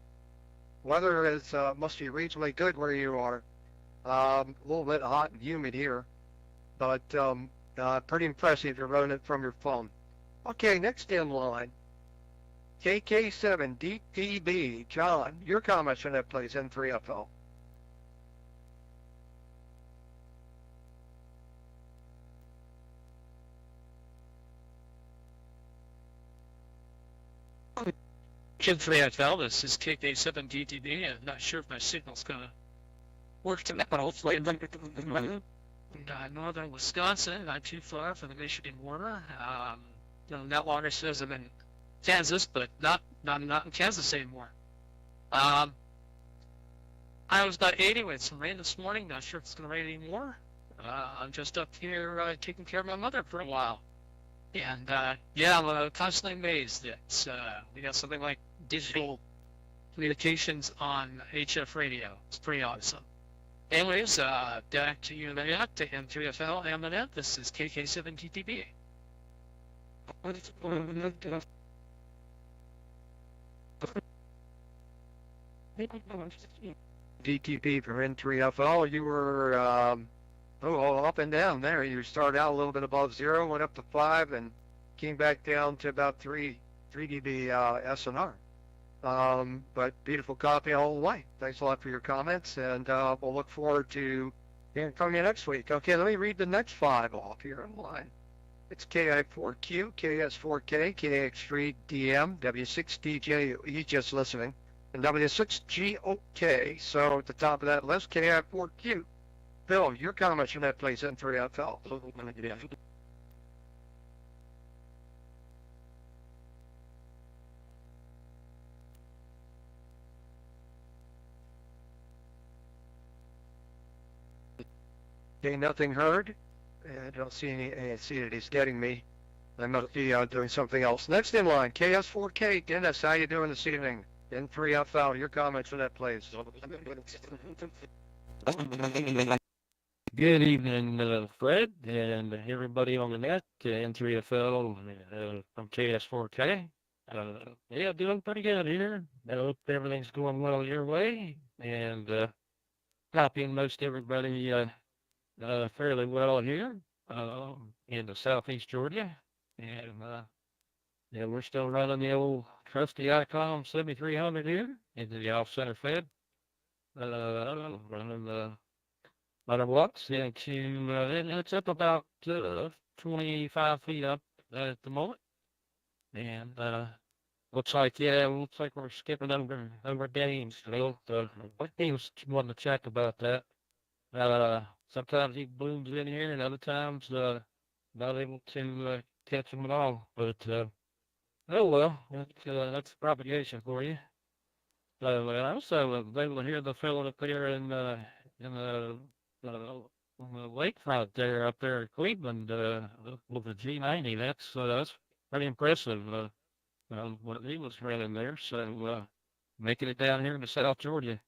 Weather is must be reasonably good where you are. A little bit hot and humid here, but pretty impressive you're running it from your phone. Okay, next in line, KK7DTB. John, your comments on that, please, N3FL. Kid 3FL, this is KK7DTB. I'm not sure if my signal's gonna work tonight, but hopefully in northern Wisconsin, not too far from the Michigan border. NetLogger says I'm in Kansas, but not in Kansas anymore. I was about 80 with some rain this morning. Not sure if it's gonna rain anymore. I'm just up here taking care of my mother for a while. And yeah, I'm constantly amazed that we got something like digital communications on HF radio. It's pretty awesome. Anyways, back to you, Matt, to M3FL and the net. This is KK7TTB. DTP for N3FL, you were up and down there. You started out a little bit above 0, went up to 5, and came back down to about 3 dB SNR. But beautiful copy all the way. Thanks a lot for your comments, and we'll look forward to hearing from you next week. Okay, let me read the next 5 off here in line. It's KI4Q, KS4K, KX3DM, W6DJ, he's just listening, and W6GOK. So at the top of that list, KI4Q. Bill, your comments on that, please, N3FL. Okay, nothing heard. I don't see any. I see that he's getting me. I must be doing something else. Next in line, KS4K. Dennis, how you doing this evening? N3FL, your comments on that, please. Good evening, Fred, and everybody on the net, N3FL from KS4K. Yeah, doing pretty good here. I hope everything's going well your way, and copying most everybody fairly well here in the southeast Georgia. And yeah, we're still running the old trusty Icon 7300 here into the off-center fed. Running the other watts into it's up about 25 feet up at the moment, and looks like we're skipping over games. What games you want to check about that? Sometimes he blooms in here, and other times not able to catch them at all. But oh well, that's propagation for you. So I also was able to hear the fellow up there in the lakefront there up there in Cleveland with the G90. That's pretty impressive. What he was running there. So making it down here in the South Georgia.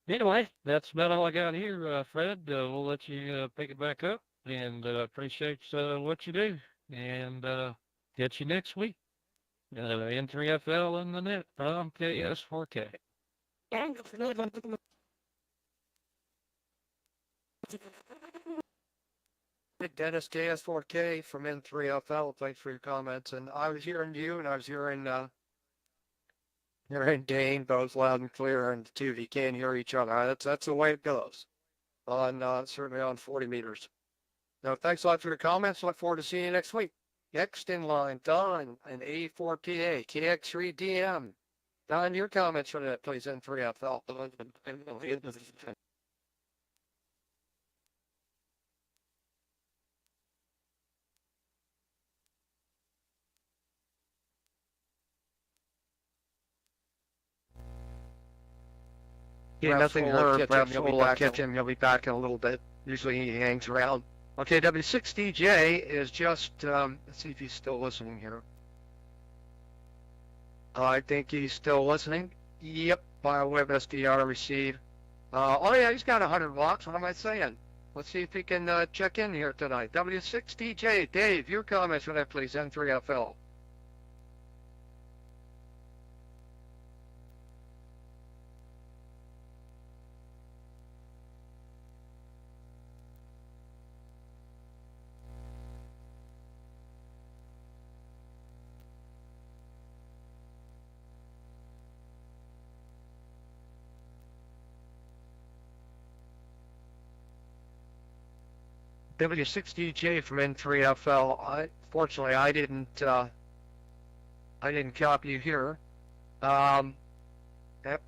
Anyway, that's about all I got here, Fred. We'll let you pick it back up, and appreciate what you do. And catch you next week. N3FL and the net from KS4K. Dennis, KS4K from N3FL. Thanks for your comments. And I was hearing you, and I was hearing Dane both loud and clear, and the two of you can't hear each other. That's the way it goes. Certainly on 40 meters. Now, thanks a lot for your comments. Look forward to seeing you next week. Next in line, Don and A4PA, KX3DM. Don, your comments for that, please, N3FL. Yeah, nothing heard. Perhaps we'll catch him. He'll be back in a little bit. Usually he hangs around. Okay, W6DJ is just, let's see if he's still listening here. I think he's still listening. Yep, by web SDR receive. Oh yeah, he's got 100 watts. What am I saying? Let's see if he can check in here tonight. W6DJ, Dave, your comments for that, please, N3FL. W6DJ from N3FL. Fortunately, I didn't copy you here.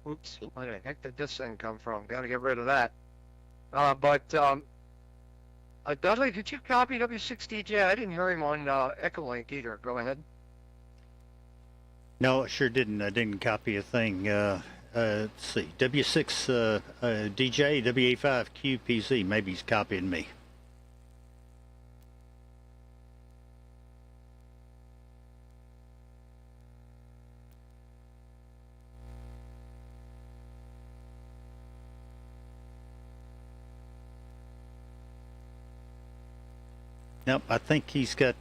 Oops, where the heck did this thing come from? Got to get rid of that. Dudley, did you copy W6DJ? I didn't hear him on EchoLink either. Go ahead. No, I sure didn't. I didn't copy a thing. Let's see. W6 DJ, W85 QPZ. Maybe he's copying me. Nope, I think he's got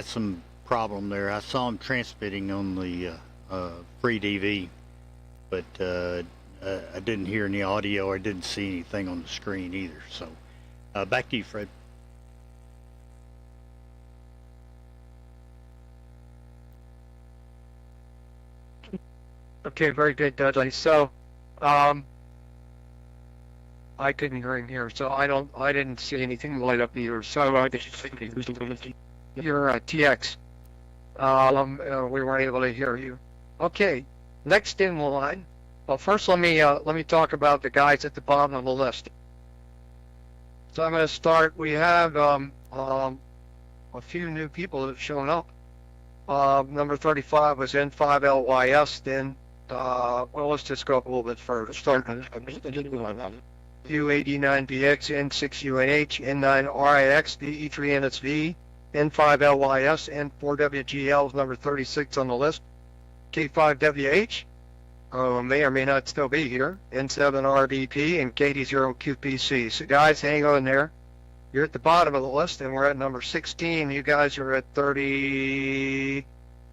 some problem there. I saw him transmitting on the FreeDV, but I didn't hear any audio or I didn't see anything on the screen either. So back to you, Fred. Okay, very good, Dudley. So, I couldn't hear him here, so I didn't see anything light up either. So your TX, we weren't able to hear you. Okay, next in line. Well, first let me talk about the guys at the bottom of the list. So I'm going to start. We have a few new people that have shown up. Number 35 was N5LYS. Then, well, let's just go up a little bit further. Start U89BX, N6UNH, N9RIX, DE3NSV, N5LYS, N4WGL is number 36 on the list. K5WH may or may not still be here. N7RDP and KD0QPC. So guys, hang on there. You're at the bottom of the list, and we're at number 16. You guys are at 30,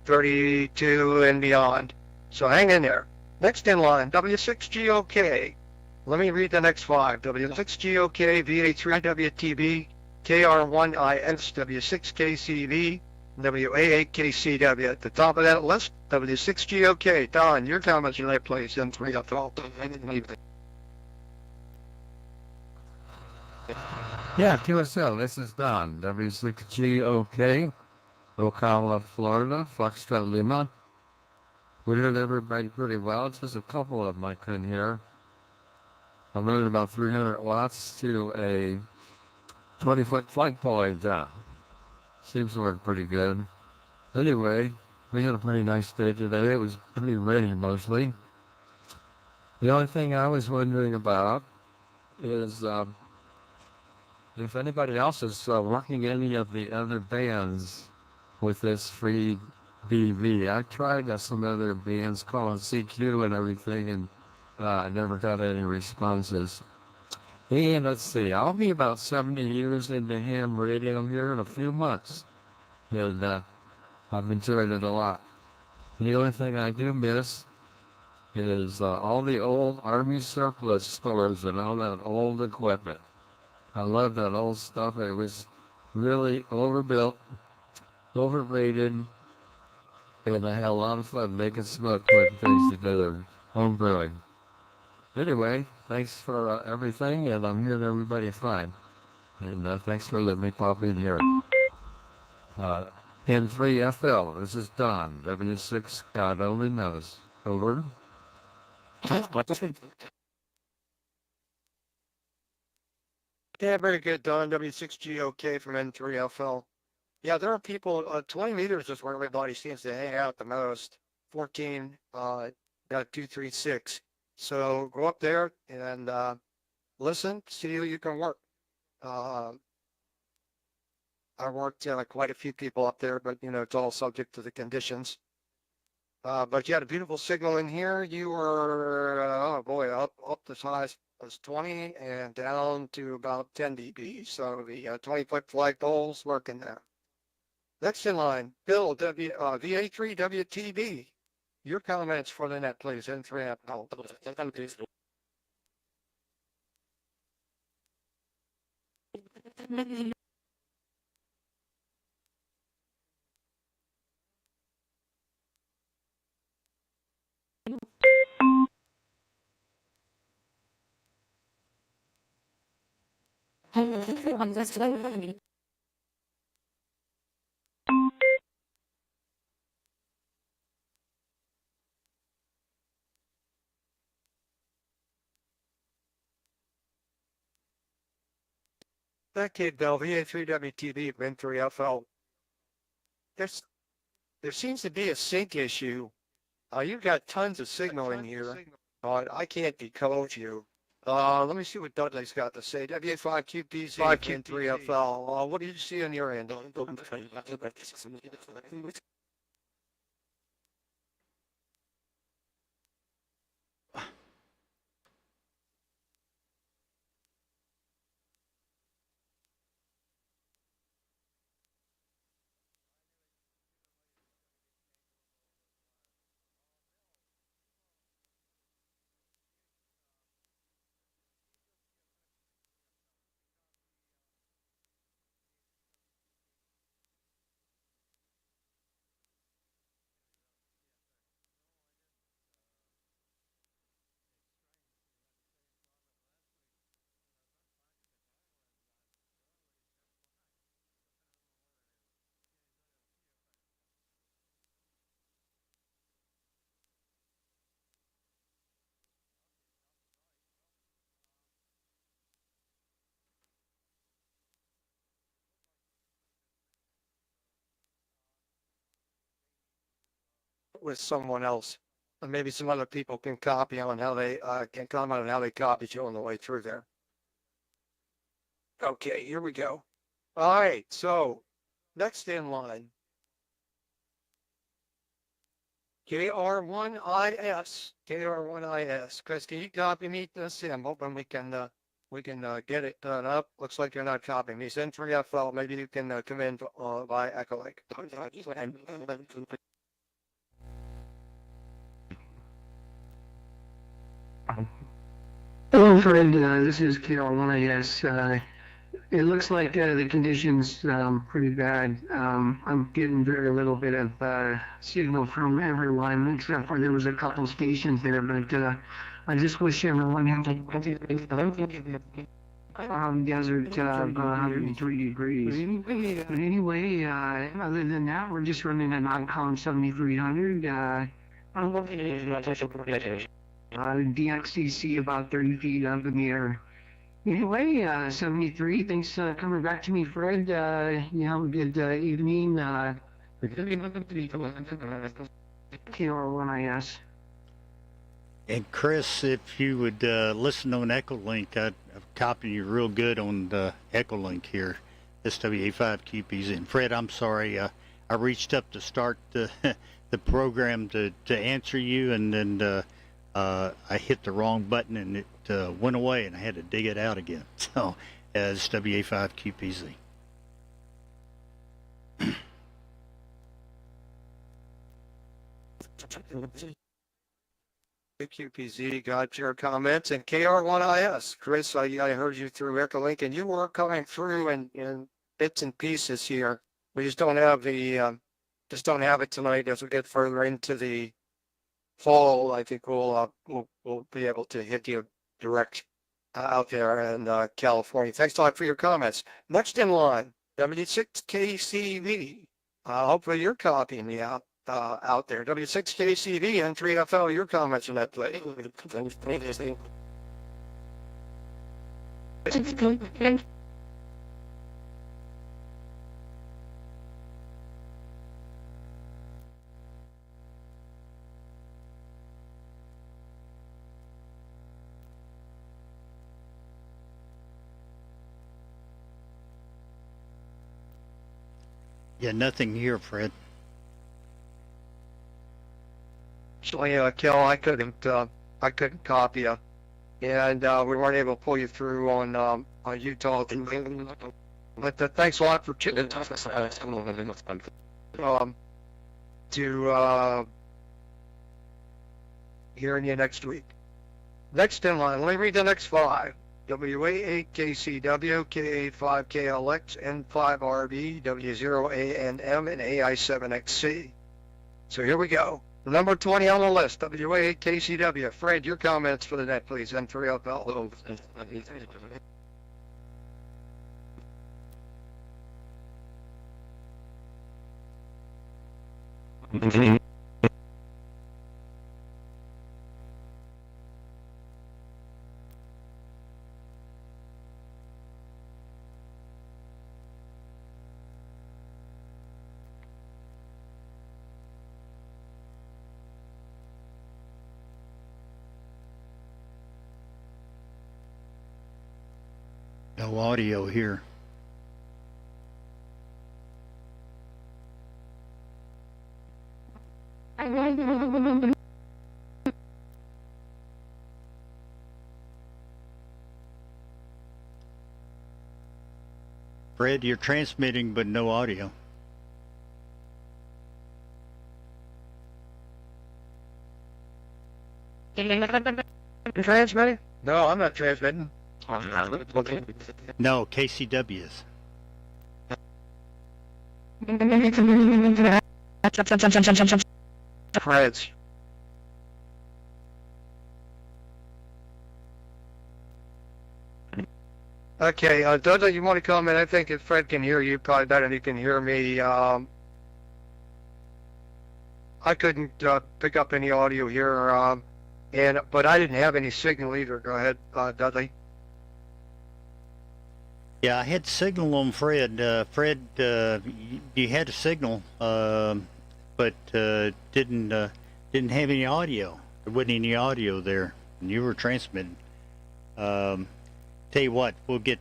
32, and beyond. So hang in there. Next in line, W6GOK. Let me read the next five. W6GOK, VA3WTB, KR1IS, W6KCV, WA8KCW. At the top of that list, W6GOK. Don, your comments you like, please. N3 Yeah, QSL, this is Don, W6GOK, Ocala, Florida, Foxtrot Lima. We did everybody pretty well. Just a couple of them I couldn't hear. I'm running about 300 watts to a 20-foot flagpole down. Seems to work pretty good. Anyway, we had a pretty nice day today. It was pretty rainy mostly. The only thing I was wondering about is if anybody else is working any of the other bands with this FreeDV. I tried some other bands calling CQ and everything, and I never got any responses. And let's see, I'll be about 70 years into ham radio here in a few months. And I've enjoyed it a lot. The only thing I do miss is all the old Army surplus stores and all that old equipment. I love that old stuff. It was really overbuilt, overrated, and I had a lot of fun making smoke, putting things together, home brewing. Anyway, thanks for everything, and I'm hearing everybody fine. And thanks for letting me pop in here. N3FL, this is Don, W6, God only knows. Over. Yeah, very good, Don. W6GOK from N3FL. Yeah, there are people, 20 meters is where everybody seems to hang out the most. 14, 236. So go up there and listen, see who you can work. I worked quite a few people up there, but it's all subject to the conditions. But you had a beautiful signal in here. You were, oh boy, up as high as 20 and down to about 10 dB. So the 20-foot flagpole's working there. Next in line, Bill, VA3WTB. Your comments for the net, please. N3. Thank you, Bell. VA3WTV, Win 3FL. There seems to be a sync issue. You've got tons of signal in here. I can't decode you. Let me see what Dudley's got to say. WA5QPZ, Win 3FL. What did you see on your end? With someone else. And maybe some other people can copy on how they can comment on how they copied you on the way through there. Okay, here we go. All right, so next in line, KR1IS. KR1IS. Chris, can you copy me this? I'm hoping we can get it done up. Looks like you're not copying these in 3FL. Maybe you can come in by EchoLink. Hello, friend. This is KR1IS. It looks like the conditions pretty bad. I'm getting very little bit of signal from everyone, except for there was a couple stations there. But I just wish everyone had desert 103 degrees. But anyway, other than that, we're just running an Icon 7300. DXCC about 30 feet up in the air. Anyway, 73, thanks coming back to me, Fred. You have a good evening. KR1IS. And Chris, if you would listen on EchoLink, I'm copying you real good on the EchoLink here, SWA5QPZ. And Fred, I'm sorry, I reached up to start the program to answer you, and then I hit the wrong button and it went away, and I had to dig it out again. So, as WA5QPZ. QPZ got your comments, and KR1IS. Chris, I heard you through EchoLink, and you were coming through in bits and pieces here. We just don't have it tonight. As we get further into the fall, I think we'll be able to hit you direct out there in California. Thanks a lot for your comments. Next in line, W6KCV. Hopefully you're copying me out there. W6KCV and 3FL, your comments on that play. Yeah, nothing here, Fred. So yeah, Kel, I couldn't copy you, and we weren't able to pull you through on Utah. But thanks a lot for hearing you next week. Next in line, let me read the next five. WA8KCW, K85KLX, N5RB, W0ANM, and AI7XC. So here we go. Number 20 on the list, WA8KCW. Fred, your comments for the net, please, N3FL. No audio here. Fred, you're transmitting, but no audio. You transmitting? No, I'm not transmitting. No, KCWs. Fred's. Okay, Dudley, you want to comment? I think if Fred can hear you, probably better than he can hear me. I couldn't pick up any audio here, but I didn't have any signal either. Go ahead, Dudley. Yeah, I had signal on Fred. Fred, you had a signal, but didn't have any audio. There wasn't any audio there, and you were transmitting. Tell you what, we'll get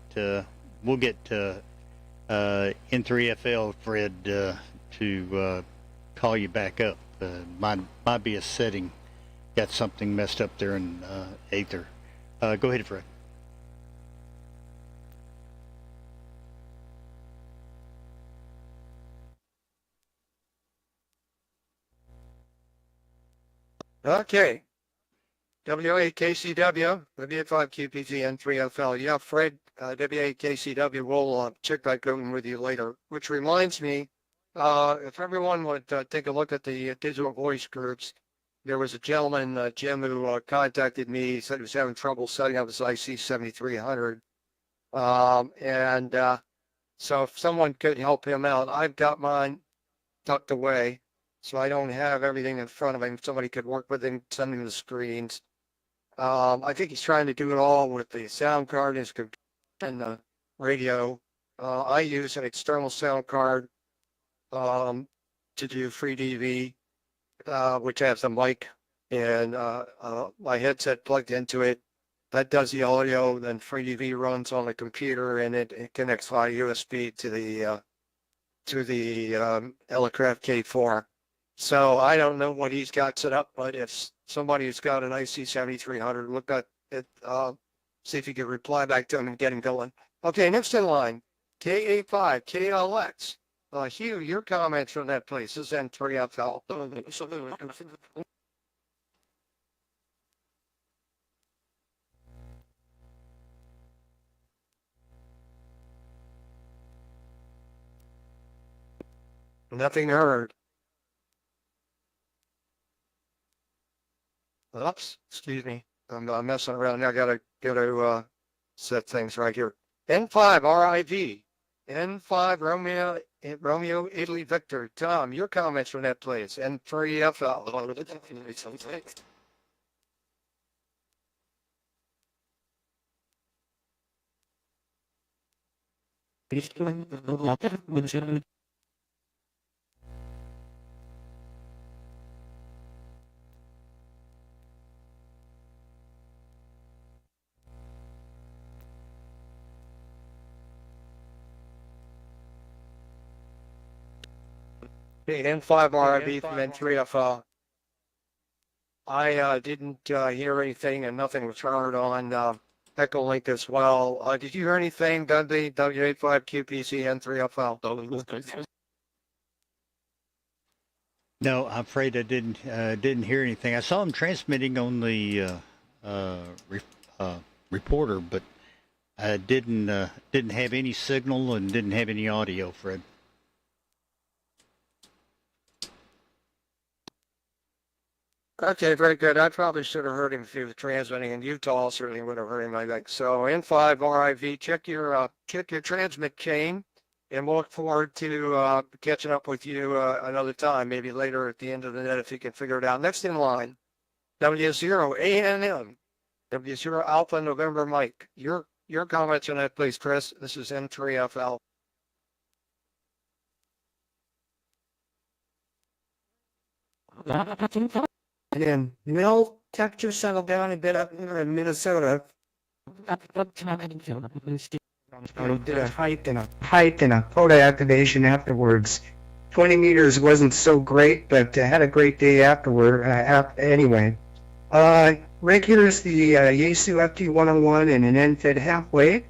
N3FL Fred to call you back up. Might be a setting, got something messed up there in Aether. Go ahead, Fred. Okay. WAKCW, W5QPG, N3FL. Yeah, Fred, WAKCW will check back in with you later. Which reminds me, if everyone would take a look at the digital voice groups, there was a gentleman, Jim, who contacted me. He said he was having trouble setting up his IC 7300. So if someone could help him out, I've got mine tucked away, so I don't have everything in front of him. If somebody could work with him, send him the screens. I think he's trying to do it all with the sound card and his computer and the radio. I use an external sound card to do FreeDV, which has a mic and my headset plugged into it. That does the audio. Then FreeDV runs on the computer, and it connects via USB to the Elecraft K4. So I don't know what he's got set up, but if somebody's got an IC 7300, look at it, see if you can reply back to him and get him going. Okay, next in line, K85, KLX. Hugh, your comments on that, please. This is N3FL. Nothing heard. Oops, excuse me. I'm messing around. I gotta set things right here. N5 RIV. N5 Romeo Italy Victor. Tom, your comments on that, please. N3FL. N5 RIV from N3FL. I didn't hear anything, and nothing was heard on EchoLink as well. Did you hear anything, Dudley? W85QPC N3FL. No, I'm afraid I didn't hear anything. I saw him transmitting on the reporter, but I didn't have any signal and didn't have any audio, Fred. Okay, very good. I probably should have heard him if he was transmitting in Utah. Certainly would have heard him, I think. So N5 RIV, check your transmit chain. And we'll look forward to catching up with you another time, maybe later at the end of the net if you can figure it out. Next in line, W0ANM, W0 Alpha November Mike. Your comments on that, please, Chris. This is N3FL. And no, temperature settled down a bit up here in Minnesota. I did a hike and a photo activation afterwards. 20 meters wasn't so great, but I had a great day afterward. Anyway, right here is the Yaesu FT101 and an NFID halfway,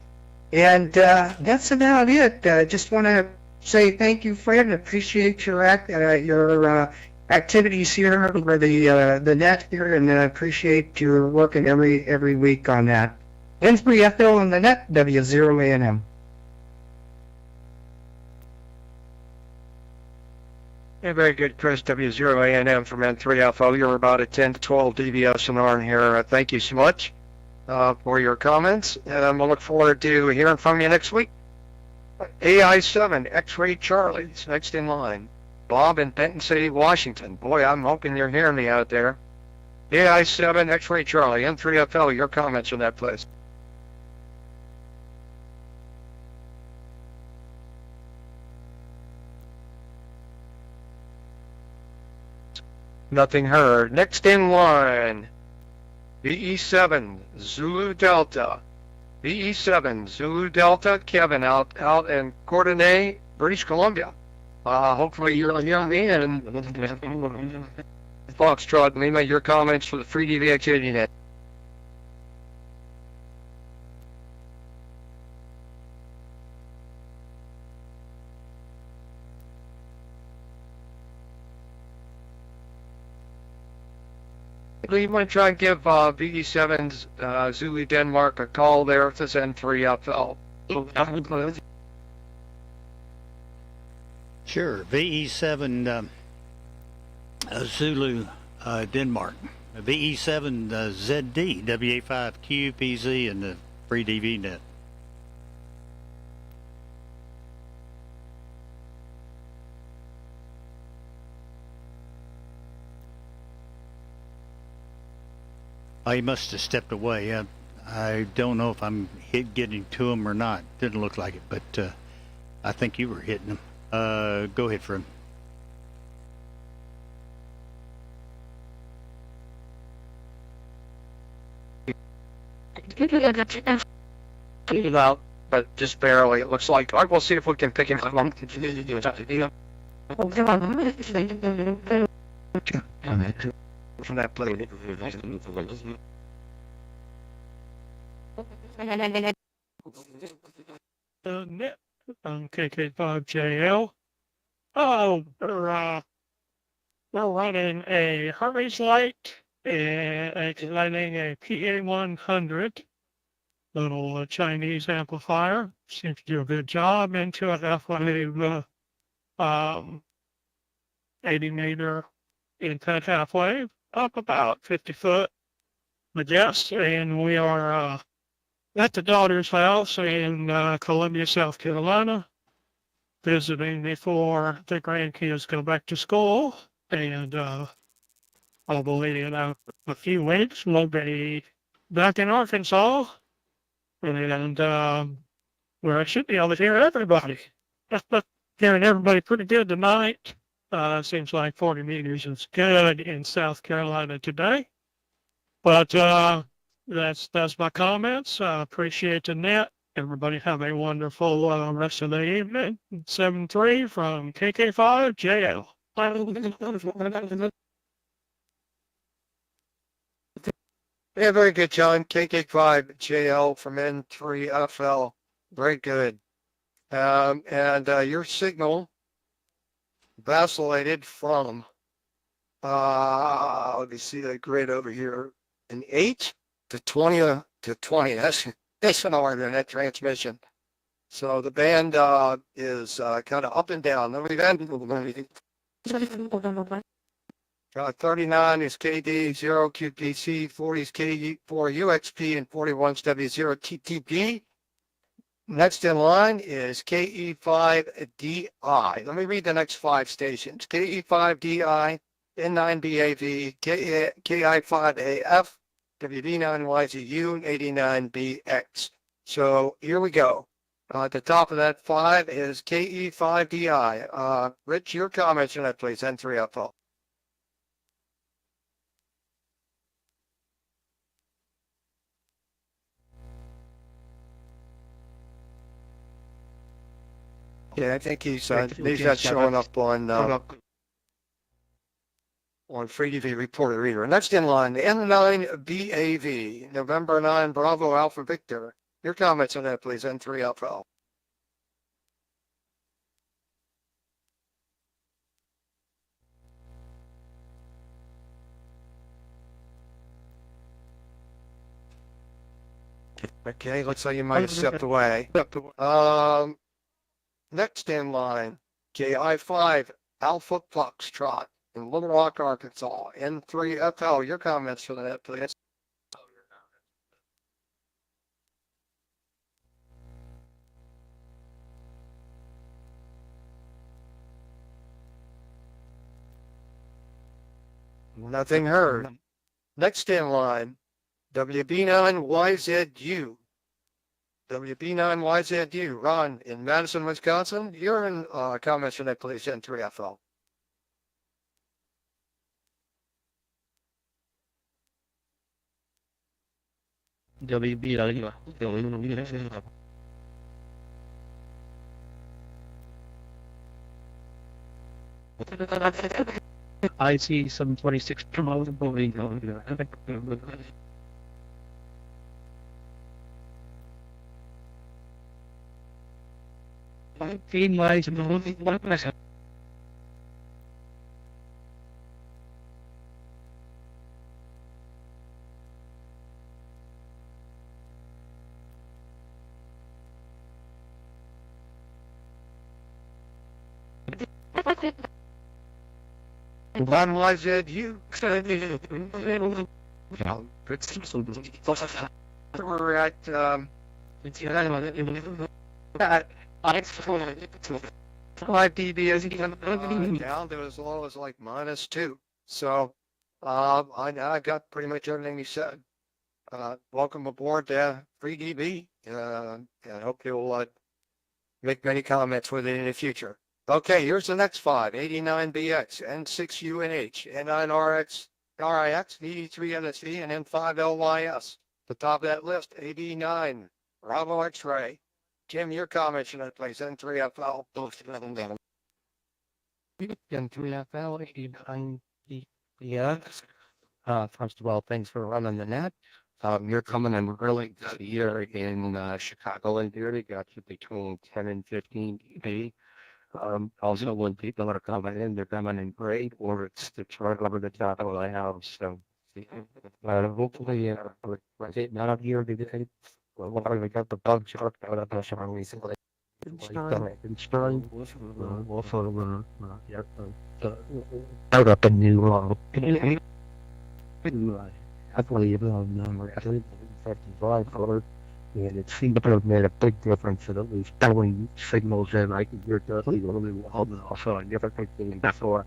and that's about it. Just want to say thank you, Fred. Appreciate your activities here for the net here, and appreciate your working every week on that. N3FL on the net, W0ANM. Yeah, very good, Chris. W0ANM from N3FL. You're about a 10 to 12 DVSNR here. Thank you so much for your comments, and we'll look forward to hearing from you next week. AI7 X-Ray Charlie is next in line. Bob in Benton City, Washington. Boy, I'm hoping you're hearing me out there. AI7 X-Ray Charlie, N3FL, your comments on that, please. Nothing heard. Next in line, VE7 Zulu Delta. VE7 Zulu Delta, Kevin out in Courtenay, British Columbia. Hopefully you're hearing me, and Foxtrot Lima, your comments for the FreeDV Activity Net. You might try and give VE7's Zulu Denmark a call there if this N3FL. Sure, VE7 Zulu Denmark, VE7 ZD, WA5 QPZ, and the FreeDV Net. Oh, he must have stepped away. I don't know if I'm getting to him or not. Didn't look like it, but I think you were hitting him. Go ahead, friend. Out, but just barely. It looks like. We'll see if we can pick him up. From that plate. Net on KK5JL. Oh, we're running a Harvey's light and running a PA100 little Chinese amplifier. Seems to do a good job into a half-wave 80 meter input half-wave up about 50 foot, I guess, and we are at the daughter's house in Columbia, South Carolina, visiting before the grandkids go back to school, and I believe in a few weeks we'll be back in Arkansas, and where I should be able to hear everybody. Hearing everybody pretty good tonight. Seems like 40 meters is good in South Carolina today. But that's my comments. I appreciate the net. Everybody have a wonderful rest of the evening. 7-3 from KK5JL. Yeah, very good, John. KK5JL from N3FL. Very good. And your signal vacillated from, let me see the grid over here, an 8 to 20 to 20. That's an order net transmission. So the band is kind of up and down. 39 is KD, 0 QPC, 40 is KD, 4 UXP, and 41 is W0 TTP. Next in line is KE5DI. Let me read the next 5 stations. KE5DI, N9BAV, KI5AF, WB9YZU, 89BX. So here we go. At the top of that 5 is KE5DI. Rich, your comments on that, please. N3FO. Yeah, I think he's not showing up on FreeDV Reporter either. Next in line, the N9BAV, November 9, Bravo Alpha Victor. Your comments on that, please. N3FO. Okay, looks like you might have stepped away. Next in line, KI5 Alpha Foxtrot in Little Rock, Arkansas. N3FL, your comments for that, please. Nothing heard. Next in line, WB9YZU. WB9YZU, Ron, in Madison, Wisconsin. You're in comments for that, please, N3FL. I see some 26 promotable. Ron YZU. We're at 5 dB down to as low as like -2. So I got pretty much everything he said. Welcome aboard FreeDV. I hope you'll make many comments with it in the future. Okay, here's the next 5. 89BX, N6UNH, N9RX, RIX, V3NSV, and N5LYS. The top of that list, 89, Bravo X-Ray. Jim, your comments on that, please. N3FL. N3FL, 89, yeah. First of all, thanks for running the net. You're coming in really good here in Chicago and here. You got you between 10 and 15 dB. Also, when people are coming in, they're coming in great, or it's the chart over the top of the house. So, hopefully, with it not here today, well, we got the bug chart out of the show recently. Out up a new I believe number 55 color. And it seemed to have made a big difference in at least telling signals in. I can hear Dudley really well, and also I never think before.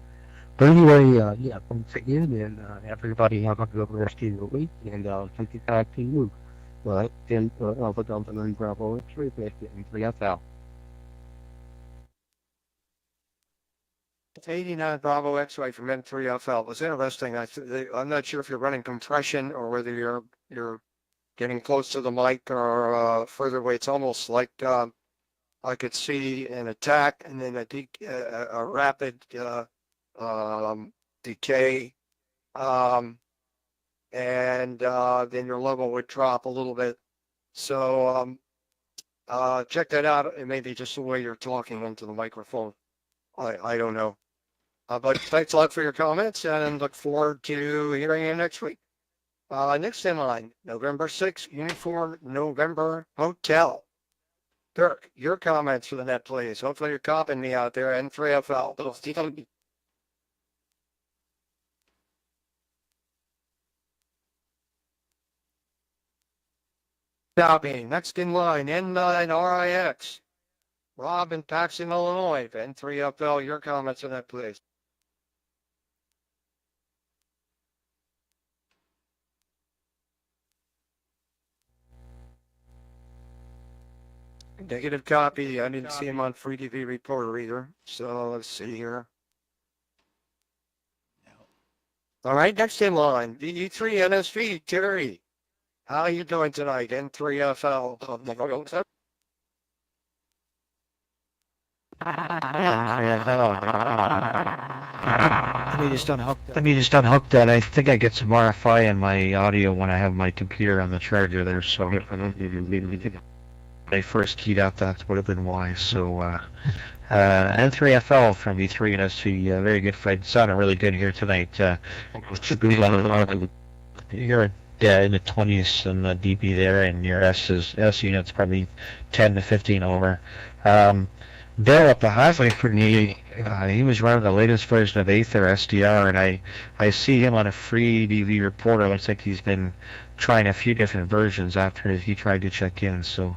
But anyway, yeah, thanks again, and everybody have a good rest of your week, and I'll take it back to you. Well, then, Alpha Delta 9 Bravo X-Ray, and 3FL. 89 Bravo X-Ray from N3FL. It was interesting. I'm not sure if you're running compression or whether you're getting close to the mic or further away. It's almost like I could see an attack and then a rapid decay, and then your level would drop a little bit. So check that out. It may be just the way you're talking into the microphone. I don't know. But thanks a lot for your comments and look forward to hearing you next week. Next in line, November 6th, Uniform November Hotel. Dirk, your comments for the net, please. Hopefully you're copying me out there, N3FL. Copy. Next in line, N9RIX. Rob in Paxton, Illinois. N3FL, your comments on that, please. Negative copy. I didn't see him on FreeDV Reporter either. So let's see here. All right, next in line, DE3 NSV, Terry. How are you doing tonight, N3FL? Let me just unhook that. I think I get some RFI in my audio when I have my computer on the charger there, so when I first keyed out, that would have been why. So, N3FL from E3 and SV, very good fight. Sounded really good here tonight. You're in the 20s and the dB there, and your S unit's probably 10 to 15 over. Bill up the highway for me, he was running the latest version of Aether SDR, and I see him on a FreeDV Reporter. Looks like he's been trying a few different versions after he tried to check in, so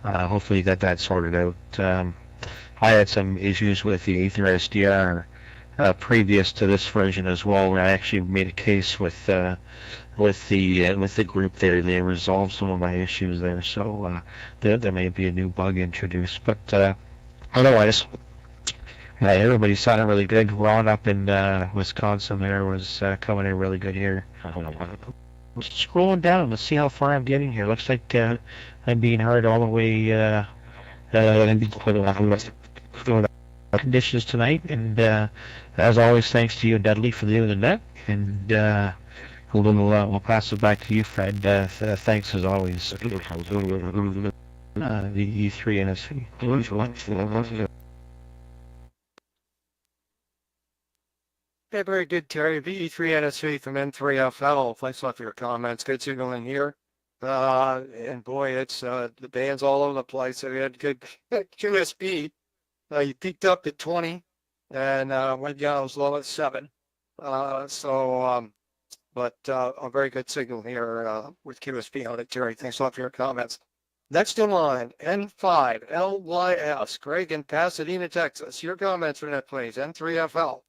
hopefully he got that sorted out. I had some issues with the Aether SDR previous to this version as well, where I actually made a case with the group there. They resolved some of my issues there, so there may be a new bug introduced, but otherwise, everybody sounded really good. Ron up in Wisconsin there was coming in really good here. Scrolling down to see how far I'm getting here. Looks like I'm being heard all the way conditions tonight, and as always, thanks to you, Dudley, for doing the net, and we'll pass it back to you, Fred. Thanks as always. The E3 NSV. Okay, very good, Terry. VE3 NSV from N3FL. Thanks a lot for your comments. Good signal in here. And boy, it's the band's all over the place. So we had good QSB. You peaked up at 20 and went down as low as 7. But a very good signal here with QSB on it, Terry. Thanks a lot for your comments. Next in line, N5 LYS. Greg in Pasadena, Texas. Your comments for that, please. N3FL.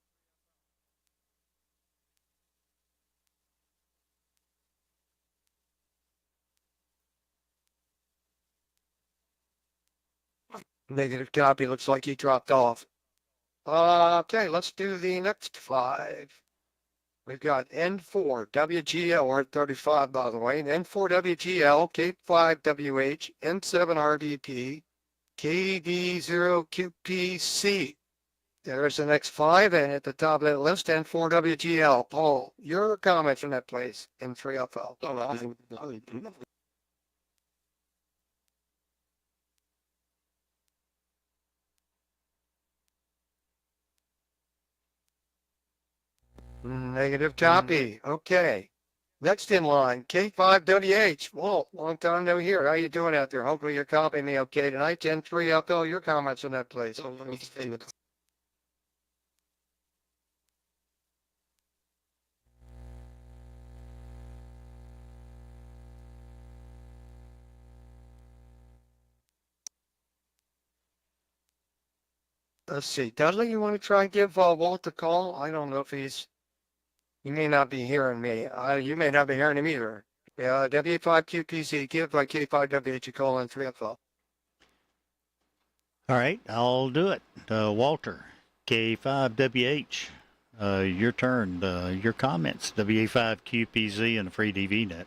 Negative copy. Looks like he dropped off. Okay, let's do the next 5. We've got N4 WGL, or 35 by the way, N4 WGL, K5WH, N7 RDP, KD0QPC. There's the next 5, and at the top of that list, N4 WGL. Paul, your comments on that, please, N3FL. Negative copy. Okay. Next in line, K5WH. Whoa, long time no hear. How you doing out there? Hopefully you're copying me okay tonight. 10-3FL, your comments on that, please. Let's see. Dudley, you want to try and give Walt a call? I don't know if he may not be hearing me. You may not be hearing him either. Yeah, W5QPC, give by K5WH a call on 3FL. All right, I'll do it. Walter, K5WH, your turn. Your comments, WA5QPZ and FreeDV Net.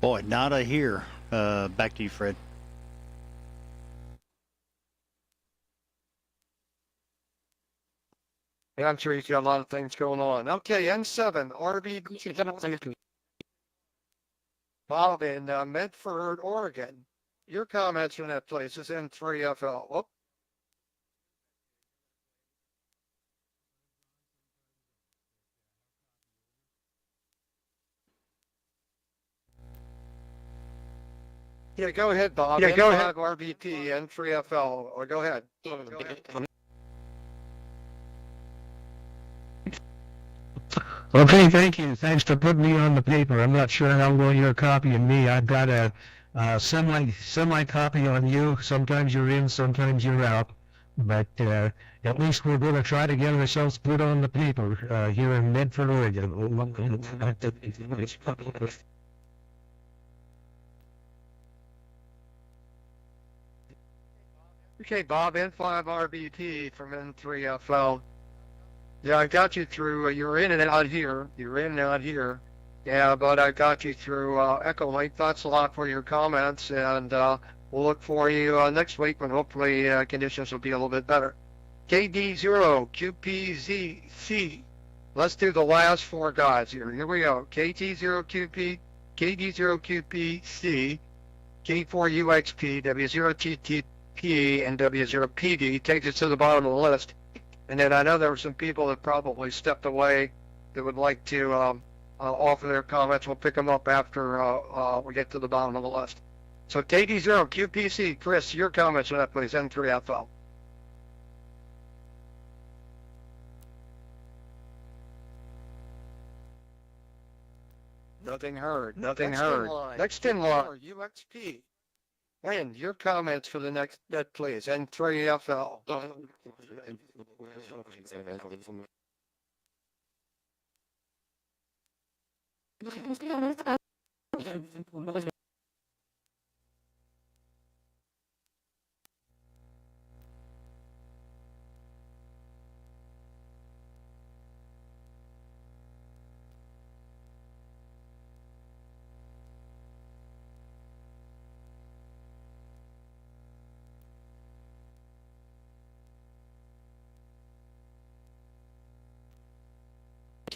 Boy, nada here. Back to you, Fred. Yeah, I'm sure he's got a lot of things going on. Okay, N7, RB, Bob in Medford, Oregon. Your comments on that place is N3FL. Whoop. Yeah, go ahead, Bob. Yeah, go ahead. RBT, N3FL, or go ahead. Okay, thank you. Thanks for putting me on the paper. I'm not sure how well you're copying me. I've got a semi copy on you. Sometimes you're in, sometimes you're out. But at least we're going to try to get ourselves put on the paper here in Medford, Oregon. Okay, Bob, N5RBT from N3FL. Yeah, I got you through, you're in and out here. You're in and out here. Yeah, but I got you through EchoLink. Thanks a lot for your comments, and we'll look for you next week when hopefully conditions will be a little bit better. KD0QPZC. Let's do the last four guys here. Here we go. KT0QP, KD0QPC, K4UXP, W0TTP, and W0PD. Takes us to the bottom of the list. And then I know there were some people that probably stepped away that would like to offer their comments. We'll pick them up after we get to the bottom of the list. So KD0, QPC, Chris, your comments on that, please, N3FL. Nothing heard. Nothing heard. Next in line, UXP. And your comments for the next net, please, N3FL.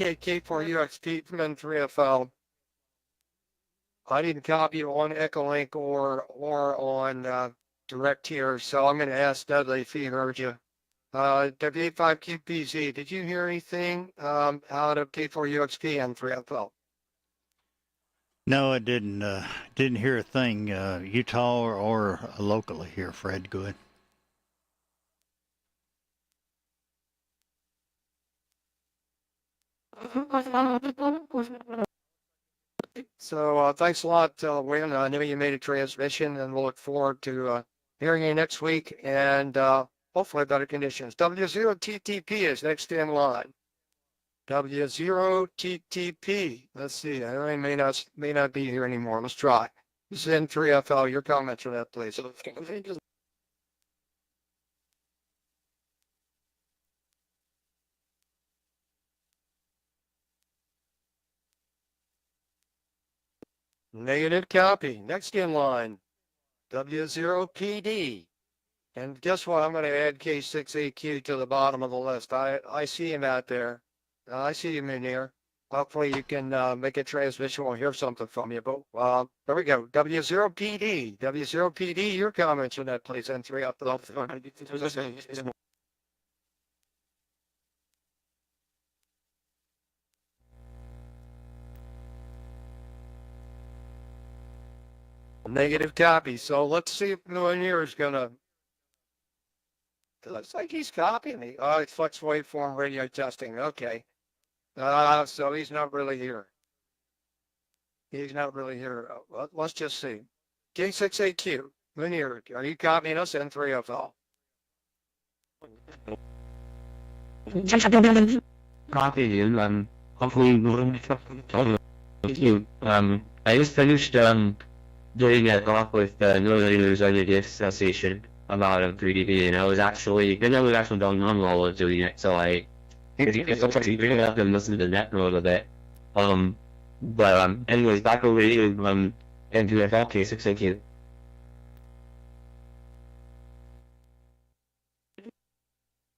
K4UXP from N3FL. I didn't copy you on EchoLink or on direct here, so I'm going to ask Dudley if he heard you. W85QPZ, did you hear anything out of K4UXP N3FL? No, I didn't. Didn't hear a thing. Utah or locally here, Fred. Go ahead. So thanks a lot, Wayne. I know you made a transmission, and we'll look forward to hearing you next week and hopefully better conditions. W0TTP is next in line. W0TTP. Let's see. I may not be here anymore. Let's try. This is N3FL. Your comments on that, please. Negative copy. Next in line, W0PD. And guess what? I'm going to add K6AQ to the bottom of the list. I see him out there. I see him in here. Hopefully you can make a transmission. We'll hear something from you. But there we go. W0PD. W0PD, your comments on that, please. N3 up. Negative copy. So let's see if the one here is gonna. Looks like he's copying me. Oh, it's flex waveform radio testing. Okay. So he's not really here. He's not really here. Let's just see. K6AQ. Linear. Are you copying us? N3FL. Copy you. Hopefully, you. I just finished doing a talk with Northerners on the Association about FreeDV, and I was actually done on while I was doing it, so I bring it up and listen to the net note a bit. But anyways, back over to you, N2FL K6, thank you.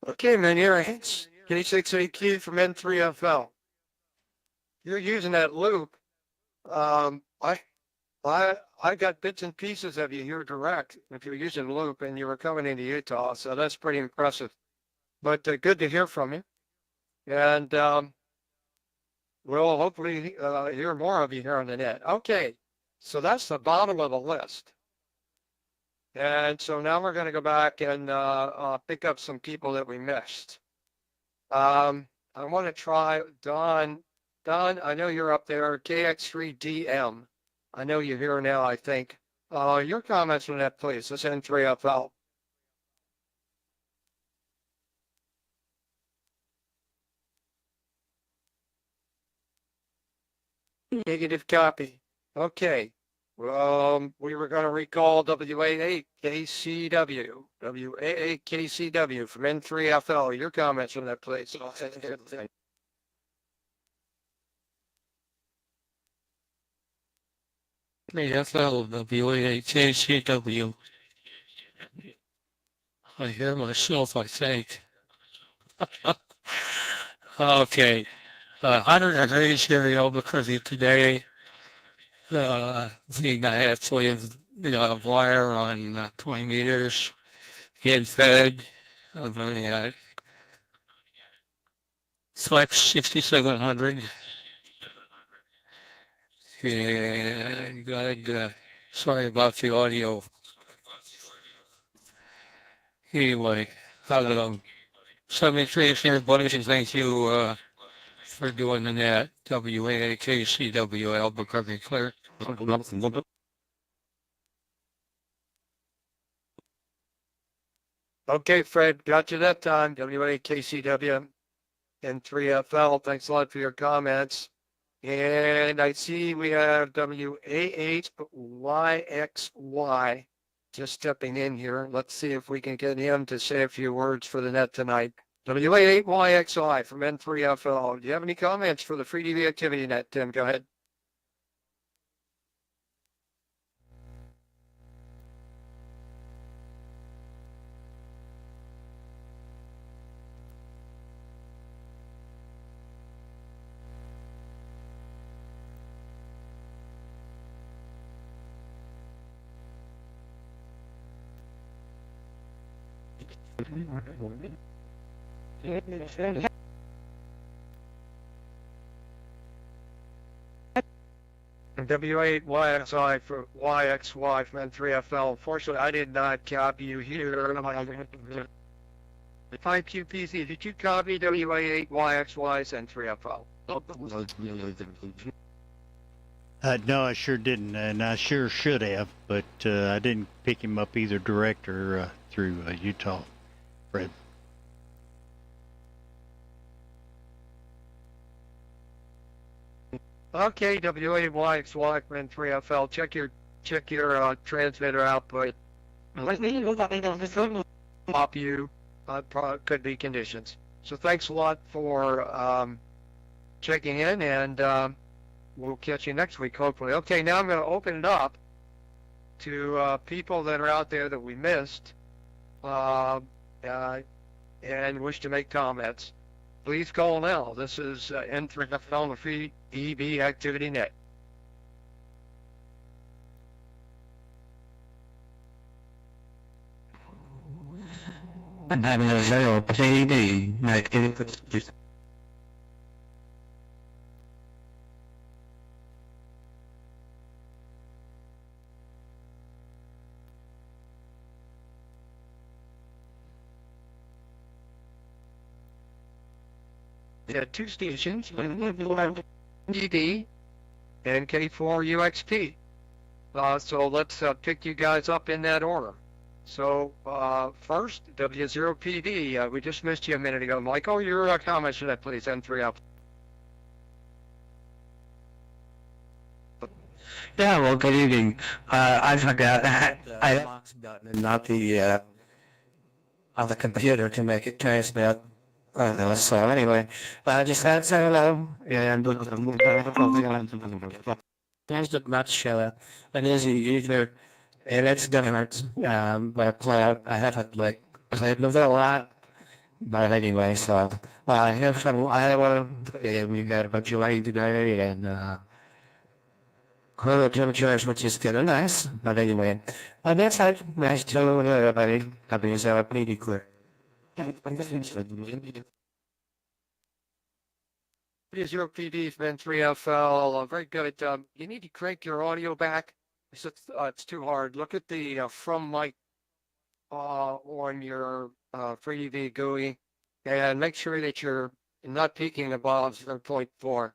Okay, man, here it's K6AQ from N3FL. You're using that loop. I got bits and pieces of you here direct if you're using loop and you were coming into Utah, so that's pretty impressive. But good to hear from you. And we'll hopefully hear more of you here on the net. Okay, so that's the bottom of the list. And so now we're going to go back and pick up some people that we missed. I want to try Don Don, I know you're up there. KX3DM. I know you're here now, I think. Your comments on that, please. This N3FL. Negative copy. Okay. We were going to recall WA8KCW. WA8KCW from N3FL. Your comments on that, please. FL WAHCW. I hear myself, I think. Okay. 180 stereo because of today. Being I had to leave, wire on 20 meters. Get fed. Of the Flex 6700. And God, sorry about the audio. Anyway, I don't know. 73 buddies, and thank you for doing the net. WAKCW Albuquerque Clear. Okay, Fred, got you that time. WAKCW and 3FL. Thanks a lot for your comments. And I see we have WA8YXY just stepping in here. Let's see if we can get him to say a few words for the net tonight. WA8YXY from N3FL. Do you have any comments for the FreeDV Activity Net, Tim? Go ahead. W8YXI for YXY from N3FL. Unfortunately, I did not copy you here. 5QPC, did you copy WA8YXY's N3FL? No, I sure didn't, and I sure should have, but I didn't pick him up either direct or through Utah, Fred. Okay, WA8YXY from N3FL. Check your transmitter output. Pop you. Could be conditions. So thanks a lot for checking in, and we'll catch you next week, hopefully. Okay, now I'm going to open it up to people that are out there that we missed and wish to make comments. Please call now. This is N3FL on the FreeDV Activity Net. I'm having a zero PD. Yeah, two stations, ED and K4UXP. So let's pick you guys up in that order. So first, W0PD. We just missed you a minute ago. Michael, your comments on that, please. N3 up. Yeah, well, good evening. I forgot I not the on the computer to make it transmit. So anyway, I just had to hello and there's the match show. And there's either and it's different. But I haven't like played with it a lot. But anyway, so I have some. I have we got a bunch of light today and. Well, temperatures, which is kind of nice, but anyway, that's how nice to know everybody. Happy as ever, pretty clear. W0PD from N3FL. Very good. You need to crank your audio back. It's too hard. Look at the from mic on your FreeDV GUI and make sure that you're not peaking above 0.4.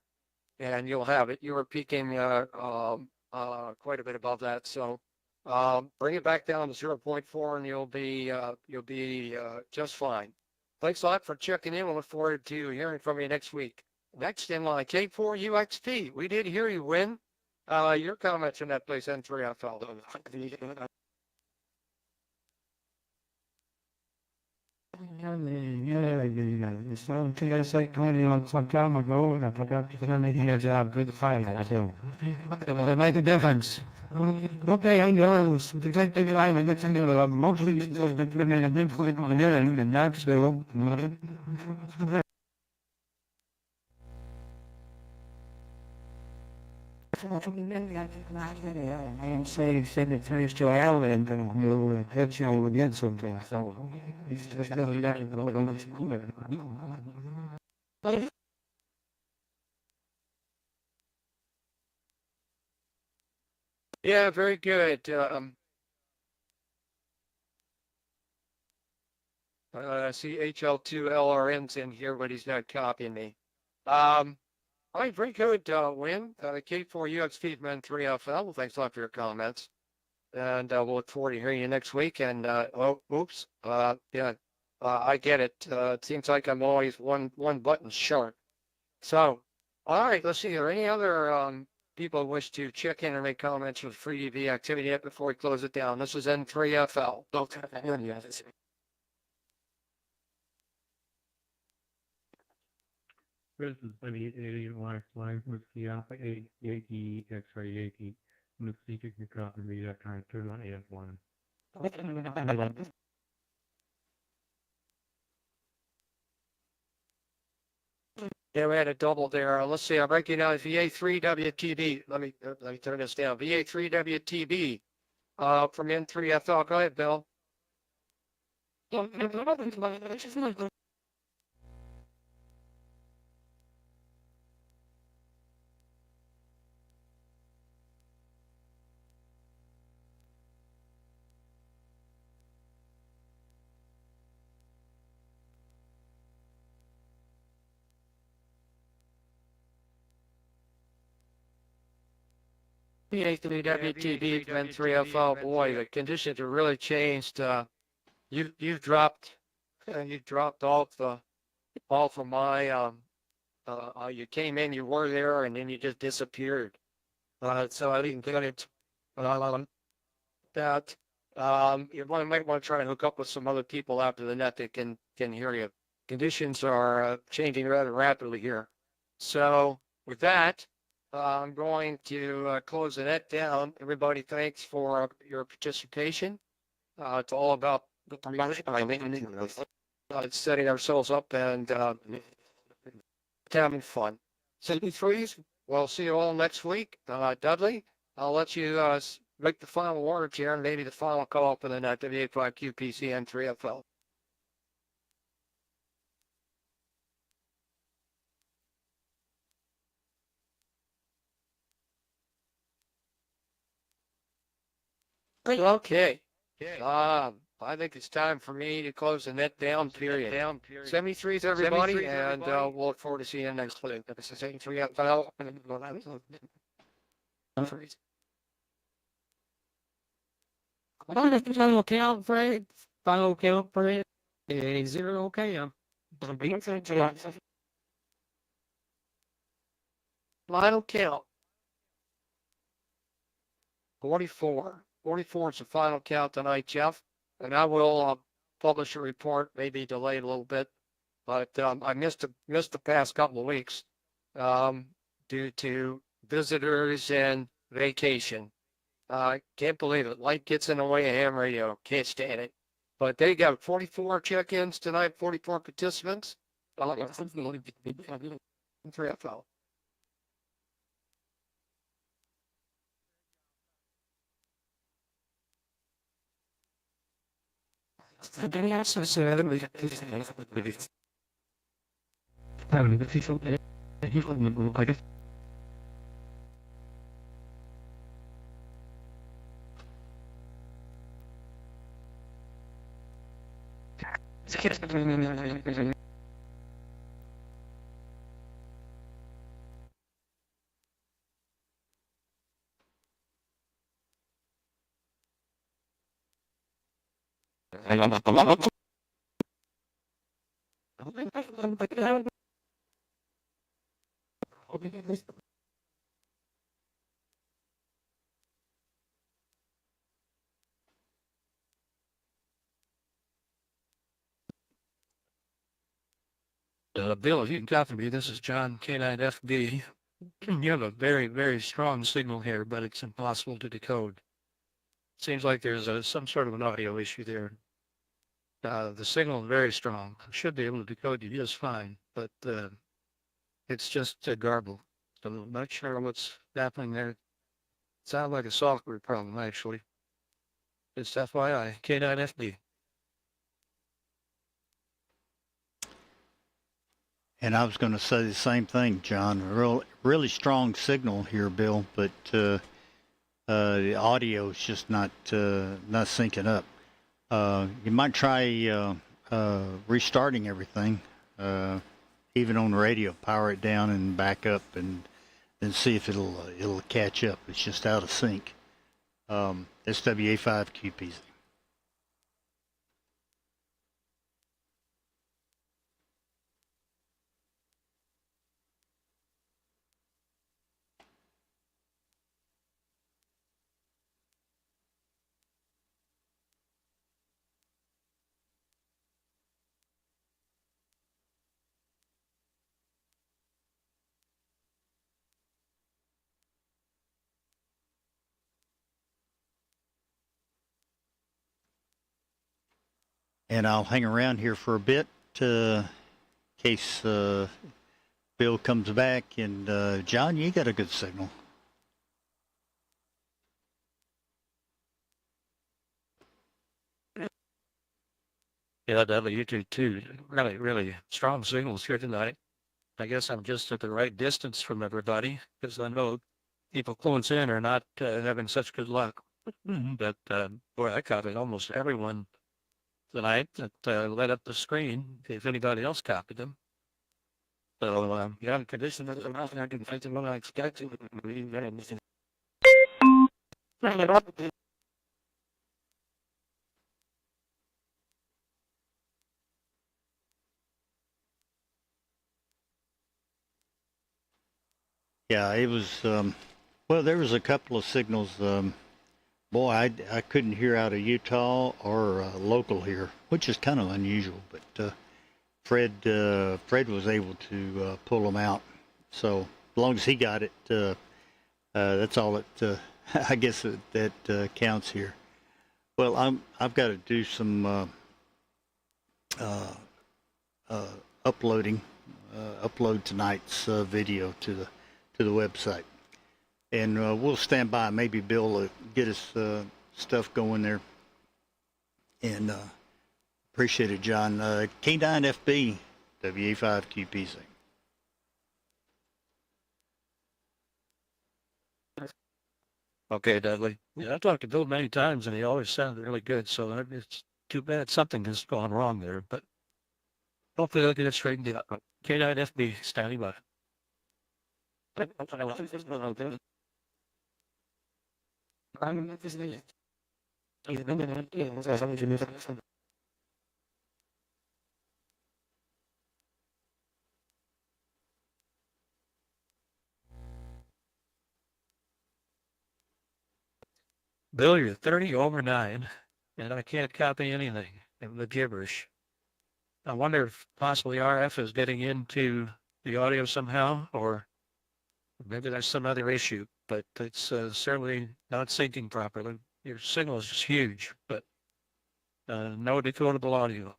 and you'll have it. You were peaking quite a bit above that, so bring it back down to 0.4, and you'll be just fine. Thanks a lot for checking in. We look forward to hearing from you next week. Next in line, K4UXT. We did hear you win. Your comments on that place, N3FL. I said 20 on some time ago, and I forgot to turn the hands out good fight. I do. It made a difference. Okay, I know the great big line and it's in the mostly the good and then put it on there and that's the I say send it to Al and we'll have you again sometime. So it's just Yeah, very good. I see HL2LRN's in here, but he's not copying me. All right, very good win. K4UXT from N3FL. Well, thanks a lot for your comments. And we'll look forward to hearing you next week. And, oh, oops. Yeah, I get it. It seems like I'm always one button short. So, all right, let's see. Are there any other people who wish to check in or make comments with FreeDV activity yet before we close it down? This is N3FL. I mean, you want with the Yankee X-ray Yankee, and the speaker can drop and be that kind of turn on AF1. Yeah, we had a double there. Let's see. I'm breaking down VA3WTB. Let me turn this down. VA3WTB from N3FL. Go ahead, Bill. VA3WTB from N3FL. Boy, the conditions have really changed. You've dropped off of my you came in, you were there, and then you just disappeared. So I didn't get it. That you might want to try and hook up with some other people after the net that can hear you. Conditions are changing rather rapidly here. So with that, I'm going to close the net down. Everybody, thanks for your participation. It's all about setting ourselves up and having fun. Simply Freeze, we'll see you all next week. Dudley, I'll let you make the final order here and maybe the final call for the net W85QPC N3FL. Okay. I think it's time for me to close the net down, period. 73s, everybody, and we'll look forward to seeing you next week. This is 83 FL. Final count for it. Final count for it. 0, okay. Final count. 44. 44 is the final count tonight, Jeff. And I will publish a report, maybe delayed a little bit, but I missed the past couple of weeks due to visitors and vacation. I can't believe it. Light gets in the way of ham radio. Can't stand it. But they got 44 check-ins tonight, 44 participants. 3FL. Bill, if you can copy me, this is John K9FB. You have a very, very strong signal here, but it's impossible to decode. Seems like there's some sort of an audio issue there. The signal is very strong. I should be able to decode you just fine, but it's just garbled. So I'm not sure what's happening there. Sounds like a software problem, actually. It's FYI, K9FB. And I was going to say the same thing, John. Really strong signal here, Bill, but the audio is just not syncing up. You might try restarting everything, even on the radio. Power it down and back up, and then see if it'll catch up. It's just out of sync. It's WA5QPZ. And I'll hang around here for a bit in case Bill comes back. And John, you got a good signal. Yeah, Dudley, you do too. Really, really strong signals here tonight. I guess I'm just at the right distance from everybody because I know people close in are not having such good luck. But boy, I copied almost everyone tonight that lit up the screen. If anybody else copied them. So yeah, condition is nothing I can find them when I expect to. Yeah, it was. Well, there was a couple of signals. Boy, I couldn't hear out of Utah or local here, which is kind of unusual. But Fred was able to pull them out. So as long as he got it, that's all that I guess that counts here. Well, I've got to do some uploading. Upload tonight's video to the website, and we'll stand by. Maybe Bill will get his stuff going there. And appreciate it, John. K9FB, WA5QPZ. Okay, Dudley. Yeah, I've talked to Bill many times, and he always sounded really good. So it's too bad something has gone wrong there, but hopefully they'll get it straightened out. K9FB, standing by. Bill, you're 30 over 9, and I can't copy anything in the gibberish. I wonder if possibly RF is getting into the audio somehow, or maybe there's some other issue, but it's certainly not syncing properly. Your signal is just huge, but no decodable audio.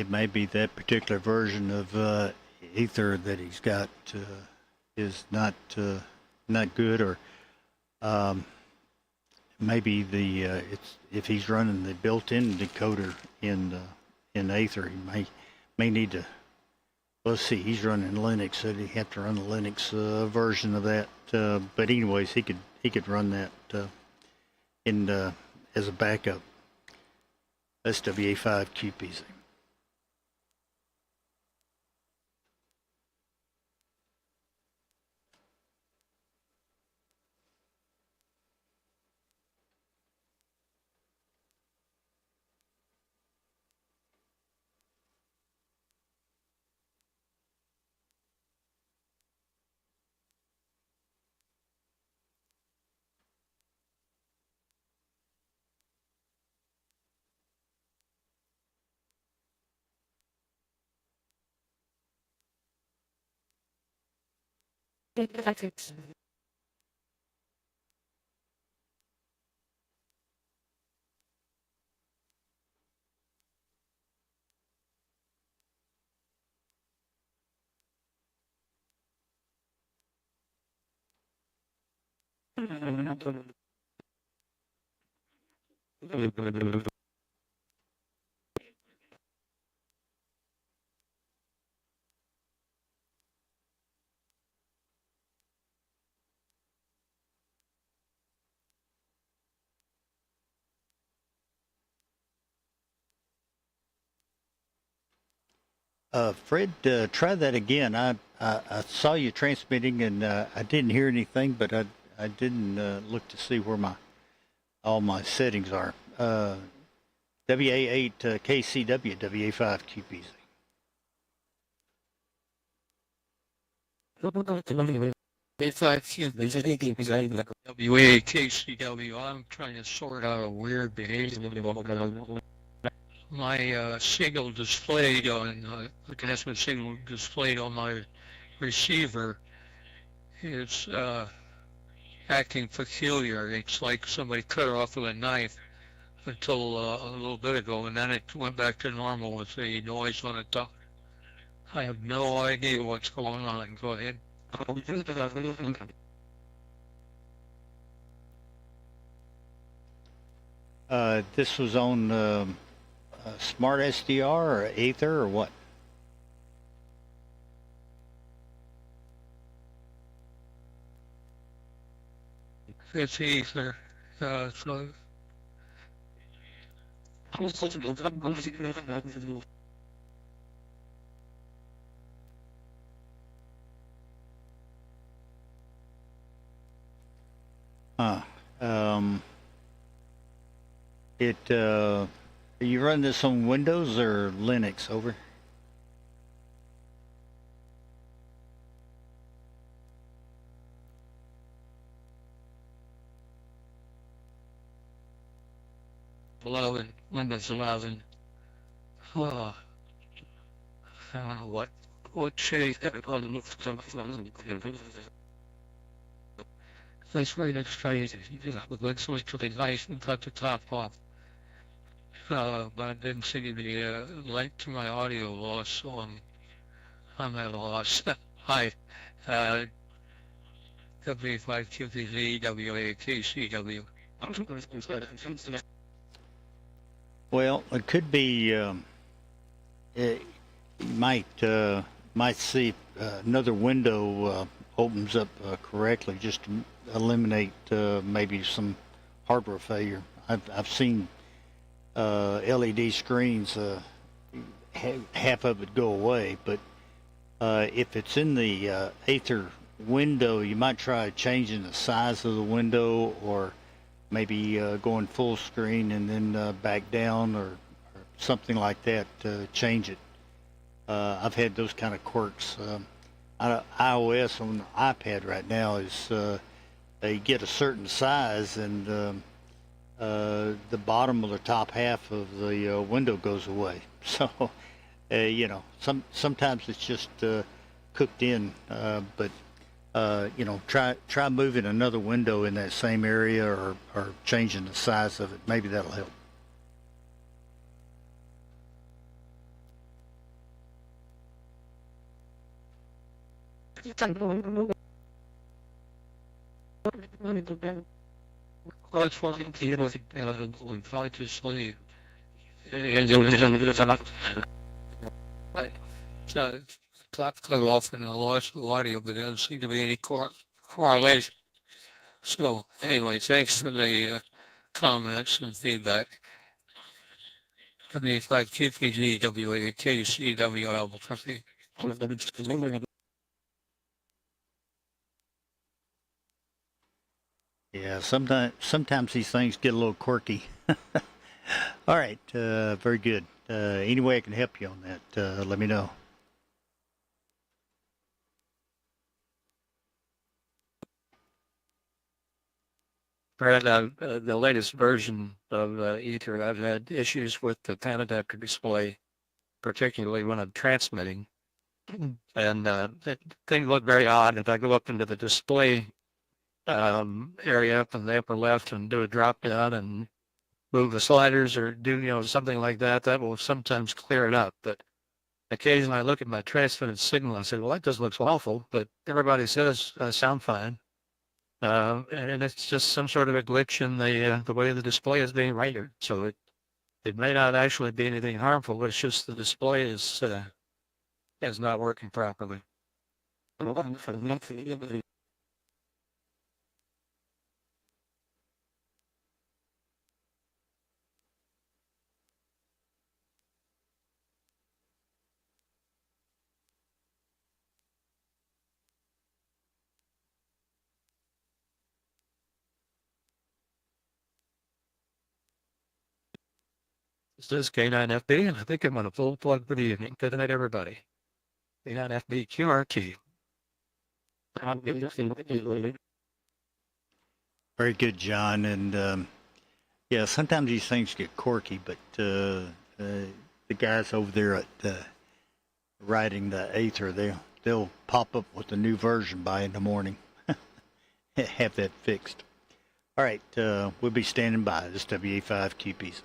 it may be that particular version of Ether that he's got is not good, or maybe it's if he's running the built-in decoder in Aether, he may need to. Let's see, he's running Linux, so he'd have to run the Linux version of that. But anyways, he could run that in as a backup. SWA5 QPZ. Fred, try that again. I saw you transmitting, and I didn't hear anything, but I didn't look to see where all my settings are. WA8 KCW, WA5 QPZ. WAKCW. I'm trying to sort out a weird behavior. My signal displayed on the connection signal displayed on my receiver is acting peculiar. It's like somebody cut it off with a knife until a little bit ago, and then it went back to normal with the noise on the top. I have no idea what's going on. Go ahead. This was on Smart SDR or Aether or what? It's Ether. So You run this on Windows or Linux? Over. Windows 11. Oh, I don't know what shade everybody looks That's right, that's right. Let's switch to the device and cut the top off. But I didn't see the link to my audio loss, so I'm at a loss. Hi, W5QTZ, WAKCW. Well, it could be. You might see another window opens up correctly, just to eliminate maybe some hardware failure. I've seen LED screens, half of it go away, but if it's in the Aether window, you might try changing the size of the window, or maybe going full screen and then back down, or something like that to change it. I've had those kind of quirks. iOS on the iPad right now is they get a certain size, and the bottom or the top half of the window goes away. So, sometimes it's just cooked in, but try moving another window in that same area, or changing the size of it. Maybe that'll help. Quite funny to hear what we try to sleep. So, practically off in the last audio, but there doesn't seem to be any correlation. So, anyway, thanks for the comments and feedback. From the like QPGWA, KCWL, company. Yeah, sometimes these things get a little quirky. All right, very good. Any way I can help you on that, let me know. Brad, the latest version of Ether, I've had issues with the pan adapter display, particularly when I'm transmitting. And things look very odd. If I go up into the display area up in the upper left and do a drop down and move the sliders or do something like that, that will sometimes clear it up. But occasionally I look at my transmitted signal and say, well, that just looks awful, but everybody says I sound fine. And it's just some sort of a glitch in the way the display is being rendered. So it may not actually be anything harmful, but it's just the display is not working properly. This is K9FB, and I think I'm on a full plug for the evening. Good night, everybody. K9FB QRT. Very good, John. And yeah, sometimes these things get quirky, but the guys over there at writing the Aether, they'll pop up with a new version by in the morning. Have that fixed. All right, we'll be standing by. This WA5 QPs.